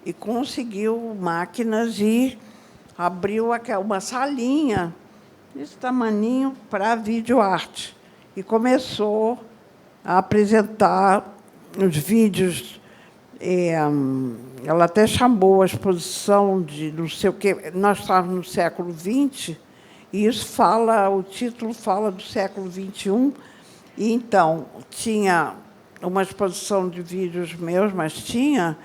E conseguiu máquinas e abriu uma salinha desse tamaninho para videoarte. E começou a apresentar os vídeos. Ela até chamou a exposição de não sei o quê. Nós estávamos no século XX, e isso o título fala do século XXI. E, então, tinha uma exposição de vídeos meus, mas tinha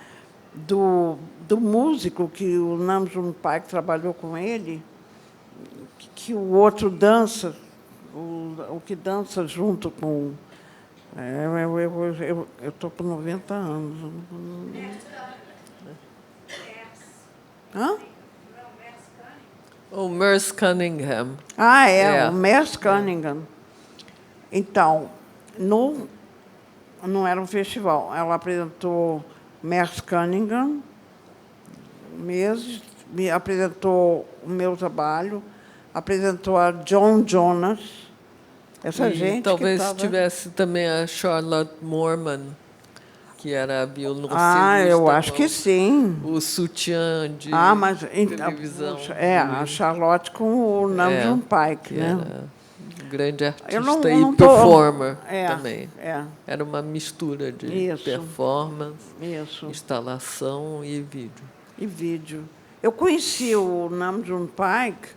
do músico, que o Nam June Paik trabalhou com ele, que o outro dança, o que dança junto com... Eu estou com 90 anos. Hã? O Merce Cunningham. O Merce Cunningham. Então, não era um festival. Ela apresentou Merce Cunningham, me apresentou o meu trabalho, apresentou a John Jonas. Essa gente talvez que tivesse também a Charlotte Moorman, que era a violoncelista. Eu acho que sim. O sutiã de televisão. A Charlotte com o Nam June Paik, né? Era um grande artista e performer também. Era uma mistura de performance, instalação e vídeo. Eu conheci o Nam June Paik,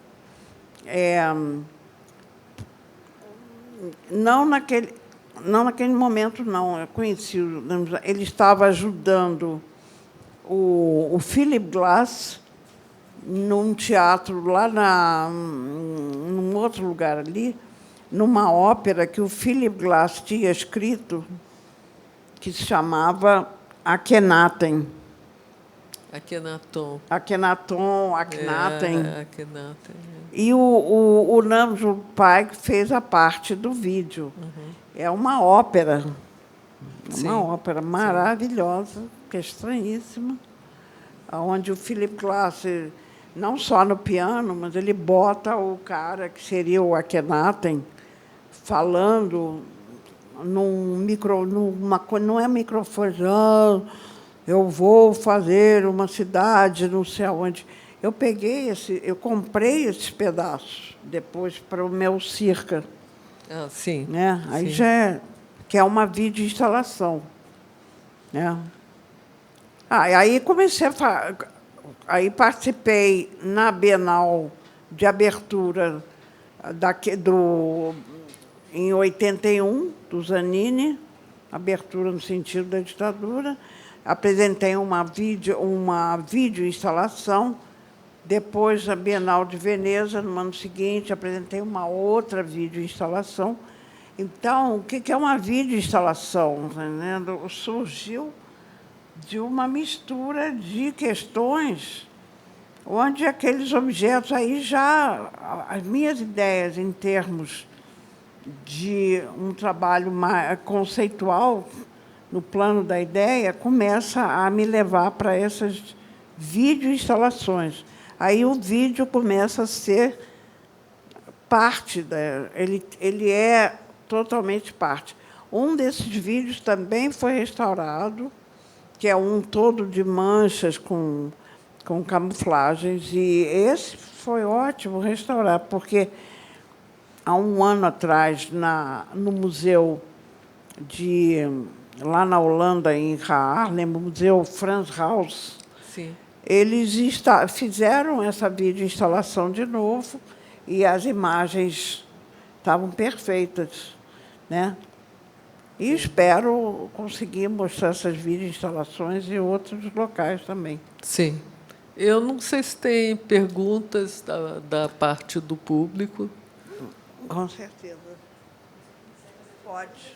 não naquele momento, não. Eu conheci o Nam June. Ele estava ajudando o Philip Glass num teatro lá num outro lugar ali, numa ópera que o Philip Glass tinha escrito, que se chamava Akhenaten. Akhenaton. Akhenaten. Akhenaten. E o Nam June Paik fez a parte do vídeo. É uma ópera. Sim. Uma ópera maravilhosa, que é estranhíssima, onde o Philip Glass, não só no piano, mas ele bota o cara, que seria o Akhenaten, falando não é microfone, eu vou fazer uma cidade, não sei aonde. Eu comprei esses pedaços depois para o meu circa. Ah, sim. Né? Aí sim. já que é uma videoinstalação. Né? Aí comecei aí participei na Bienal de Abertura em 81, do Zanini, abertura no sentido da ditadura. Apresentei uma videoinstalação. Depois, na Bienal de Veneza, no ano seguinte, apresentei uma outra videoinstalação. Então, o que é uma videoinstalação? Entendendo? Surgiu de uma mistura de questões onde aqueles objetos aí já... As minhas ideias em termos de um trabalho mais conceitual, no plano da ideia, começa a me levar para essas videoinstalações. Aí o vídeo começa a ser parte, ele é totalmente parte. Um desses vídeos também foi restaurado, que é um todo de manchas com camuflagens, e esse foi ótimo restaurar, porque há um ano atrás, no museu lá na Holanda, em Haarlem, o Museu Frans Hals, Sim. eles fizeram essa videoinstalação de novo e as imagens estavam perfeitas. Né? E espero conseguir mostrar essas videoinstalações em outros locais também. Sim. Eu não sei se tem perguntas da parte do público. Com certeza. Pode.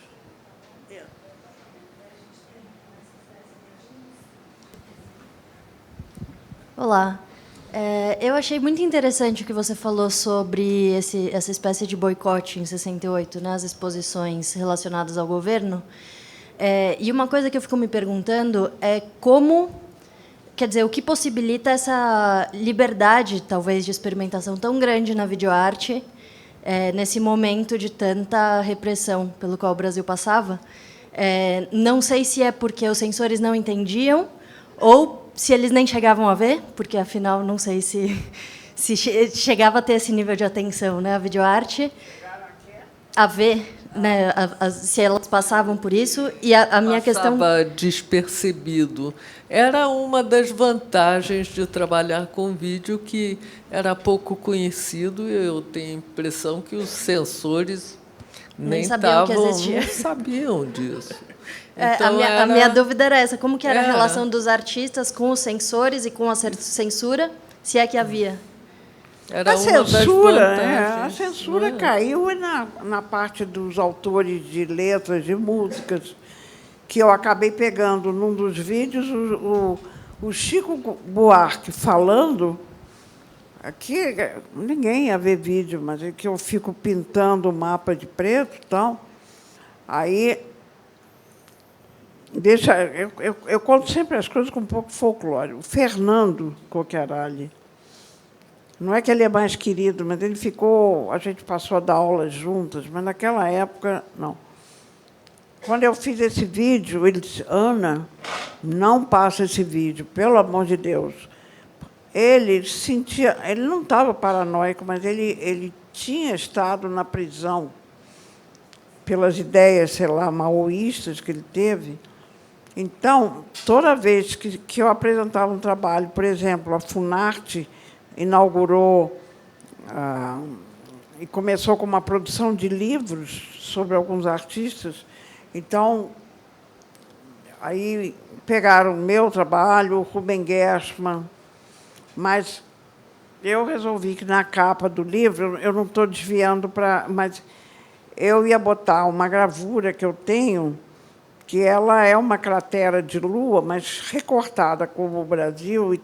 Olá. Eu achei muito interessante o que você falou sobre essa espécie de boicote em 68, né, as exposições relacionadas ao governo. E uma coisa que eu fico me perguntando é como, quer dizer, o que possibilita essa liberdade, talvez, de experimentação tão grande na videoarte, nesse momento de tanta repressão pelo qual o Brasil passava. Não sei se é porque os censores não entendiam ou se eles nem chegavam a ver, porque, afinal, não sei se chegava a ter esse nível de atenção, né, a videoarte, a ver, né, se elas passavam por isso. E a minha questão... Passava despercebido. Era uma das vantagens de trabalhar com vídeo, que era pouco conhecido. Eu tenho a impressão que os censores nem sabiam que existia. não sabiam disso. Então, a minha dúvida era essa: como que era a relação dos artistas com os censores e com a censura, se é que havia? Era a censura caiu na parte dos autores de letras, de músicas, que eu acabei pegando num dos vídeos o Chico Buarque falando. Aqui ninguém ia ver vídeo, mas é que eu fico pintando o mapa de preto e tal. Aí eu conto sempre as coisas com um pouco de folclore. O Fernando Coqueralli, não é que ele é mais querido, mas ele ficou... A gente passou a dar aulas juntas, mas naquela época, não. Quando eu fiz esse vídeo, ele disse: Ana, não passa esse vídeo, pelo amor de Deus. Ele não estava paranoico, mas ele tinha estado na prisão pelas ideias, sei lá, maoístas que ele teve. Então, toda vez que eu apresentava um trabalho, por exemplo, a Funarte inaugurou e começou com uma produção de livros sobre alguns artistas, então, aí pegaram o meu trabalho, o Rubem Gershman, mas eu resolvi que, na capa do livro, eu não estou desviando para... Mas eu ia botar uma gravura que eu tenho, que ela é uma cratera de lua, mas recortada como o Brasil, e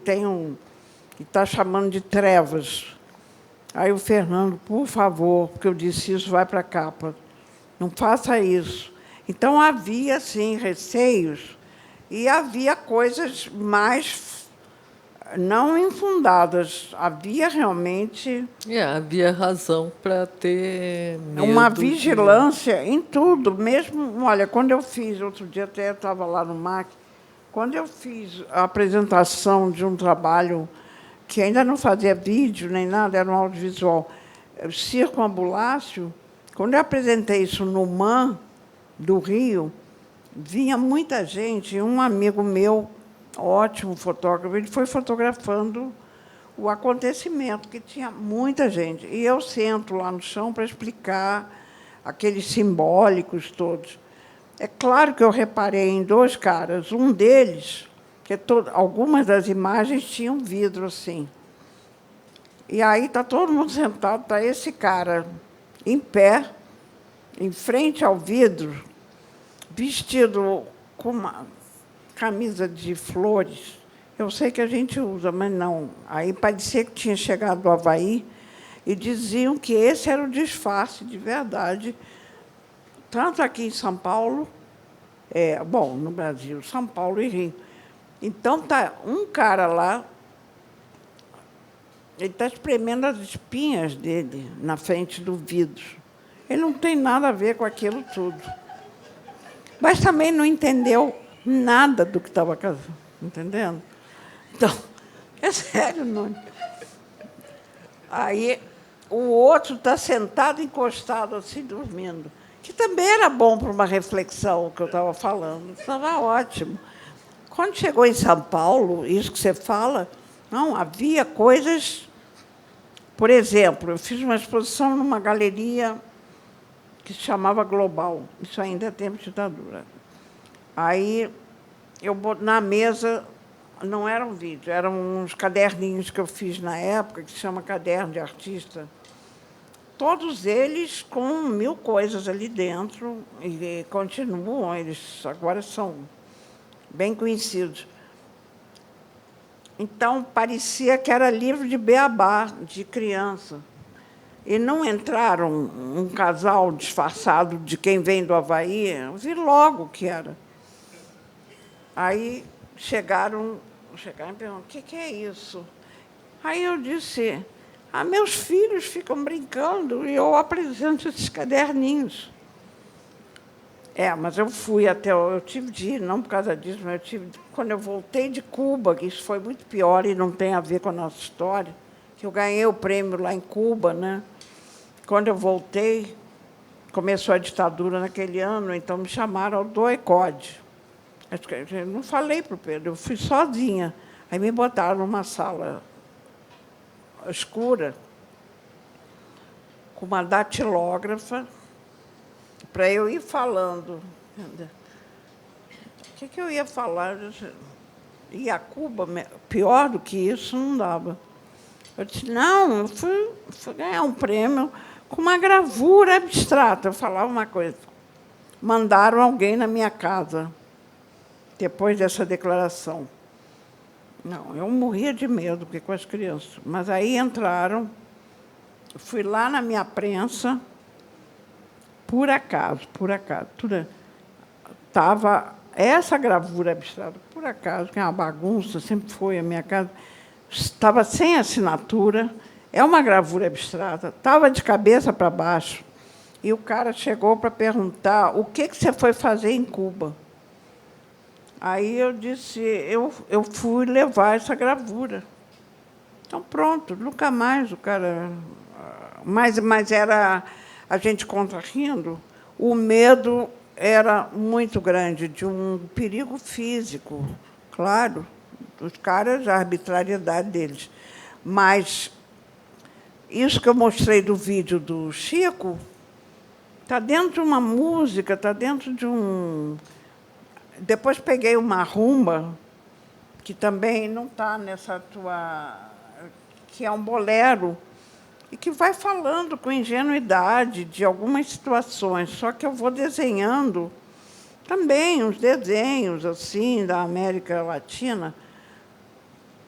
está chamando de trevas. Aí o Fernando, por favor, porque eu disse, isso vai para a capa. Não faça isso. Então, havia, sim, receios, e havia coisas mais não infundadas. Havia realmente... havia razão para ter medo. Uma vigilância em tudo. Mesmo, olha, quando eu fiz, outro dia até estava lá no MAC, quando eu fiz a apresentação de um trabalho que ainda não fazia vídeo nem nada, era um audiovisual, Circo Ambulácio, quando eu apresentei isso no MAN do Rio, vinha muita gente, um amigo meu, ótimo fotógrafo, ele foi fotografando o acontecimento, que tinha muita gente. E eu sento lá no chão para explicar aqueles simbólicos todos. É claro que eu reparei em dois caras. Um deles, que algumas das imagens tinham vidro assim. E aí está todo mundo sentado, está esse cara em pé, em frente ao vidro, vestido com uma camisa de flores. Eu sei que a gente usa, mas não. Aí parecia que tinha chegado do Havaí e diziam que esse era o disfarce de verdade, tanto aqui em São Paulo, bom, no Brasil, São Paulo e Rio. Então, está um cara lá, ele está espremendo as espinhas dele na frente do vidro. Ele não tem nada a ver com aquilo tudo. Mas também não entendeu nada do que estava entendendo? Então, é sério, não. Aí, o outro está sentado, encostado, assim, dormindo, que também era bom para uma reflexão que eu estava falando. Estava ótimo. Quando chegou em São Paulo, isso que você fala, não, havia coisas... Por exemplo, eu fiz uma exposição numa galeria que se chamava Global. Isso ainda é tempo de ditadura. Aí, na mesa, não era um vídeo, eram uns caderninhos que eu fiz na época, que se chama Caderno de Artista. Todos eles com 1000 coisas ali dentro, e continuam, eles agora são bem conhecidos. Então, parecia que era livro de beabá, de criança. E não entraram um casal disfarçado de quem vem do Havaí, eu vi logo que era. Aí chegaram e perguntaram, o que é isso? Aí eu disse, meus filhos ficam brincando e eu apresento esses caderninhos. Mas eu fui até... Eu tive de ir, não por causa disso, mas quando eu voltei de Cuba, que isso foi muito pior e não tem a ver com a nossa história, que eu ganhei o prêmio lá em Cuba, né? Quando eu voltei, começou a ditadura naquele ano, então me chamaram do ECOD. Eu não falei para o Pedro, eu fui sozinha. Aí me botaram numa sala escura, com uma datilógrafa, para eu ir falando. O que eu ia falar? Ir a Cuba, pior do que isso, não dava. Eu disse, não, eu fui ganhar um prêmio com uma gravura abstrata. Eu falava uma coisa. Mandaram alguém na minha casa, depois dessa declaração. Não, eu morria de medo, porque com as crianças. Mas aí entraram, fui lá na minha prensa, por acaso, estava essa gravura abstrata, por acaso, que é uma bagunça, sempre foi a minha casa, estava sem assinatura, é uma gravura abstrata, estava de cabeça para baixo, e o cara chegou para perguntar o que você foi fazer em Cuba. Aí eu disse, eu fui levar essa gravura. Então, pronto, nunca mais o cara... Mas era, a gente conta rindo, o medo era muito grande, de um perigo físico, claro, dos caras, a arbitrariedade deles. Mas isso que eu mostrei do vídeo do Chico está dentro de uma música, está dentro de um... Depois peguei uma rumba, que também não está nessa tua... que é um bolero, e que vai falando com ingenuidade de algumas situações, só que eu vou desenhando também uns desenhos assim da América Latina,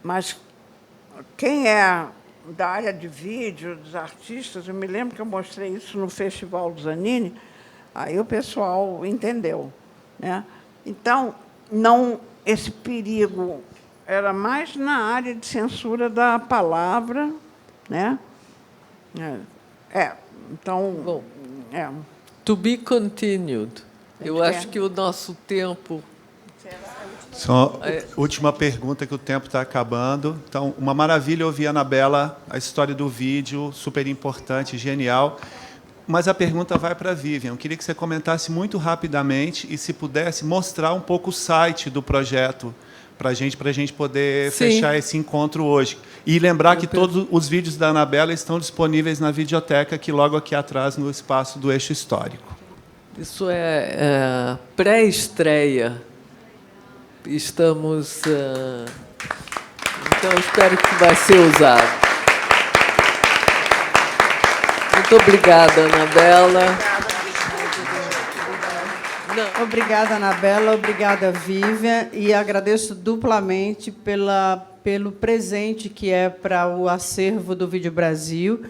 mas quem é da área de vídeo, dos artistas, eu me lembro que eu mostrei isso no Festival do Zanini, aí o pessoal entendeu, né? Então, não, esse perigo era mais na área de censura da palavra, né? Então... Bom, to be continued. Eu acho que o nosso tempo... Só última pergunta, que o tempo está acabando. Então, uma maravilha ouvir a Anabela, a história do vídeo, super importante, genial. Mas a pergunta vai para a Vivian. Eu queria que você comentasse muito rapidamente e, se pudesse, mostrar um pouco o site do projeto para a gente poder fechar esse encontro hoje. E lembrar que todos os vídeos da Anabela estão disponíveis na videoteca, aqui logo aqui atrás, no espaço do Eixo Histórico. Isso é pré-estreia. Estamos... então, espero que vai ser usado. Muito obrigada, Anabela. Obrigada, Anabela. Obrigada, Vivian. E agradeço duplamente pelo presente que é para o acervo do Vídeo Brasil,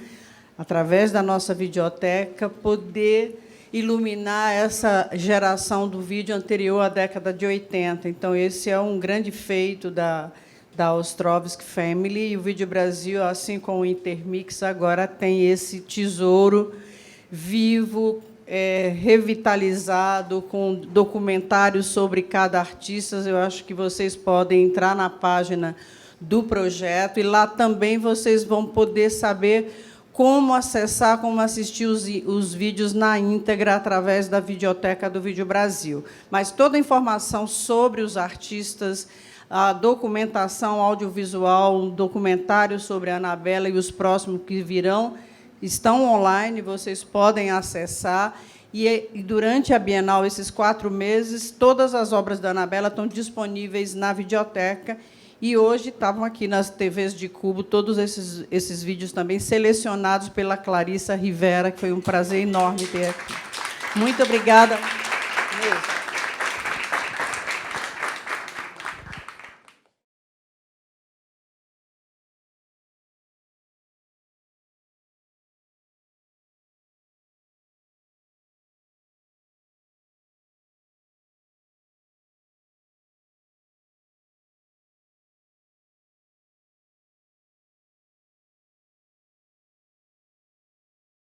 através da nossa videoteca, poder iluminar essa geração do vídeo anterior à década de 80. Então, esse é um grande feito da Ostrovsky Family, e o Vídeo Brasil, assim como o Intermix, agora tem esse tesouro vivo, revitalizado, com documentários sobre cada artista. Eu acho que vocês podem entrar na página do projeto, e lá também vocês vão poder saber como acessar, como assistir os vídeos na íntegra através da videoteca do Vídeo Brasil. Mas toda a informação sobre os artistas, a documentação audiovisual, um documentário sobre a Anabela e os próximos que virão, estão online, vocês podem acessar. E, durante a Bienal, esses 4 meses, todas as obras da Anabela estão disponíveis na videoteca. E hoje estavam aqui nas TVs de Cubo todos esses vídeos também selecionados pela Clarissa Rivera, que foi um prazer enorme ter aqui. Muito obrigada mesmo.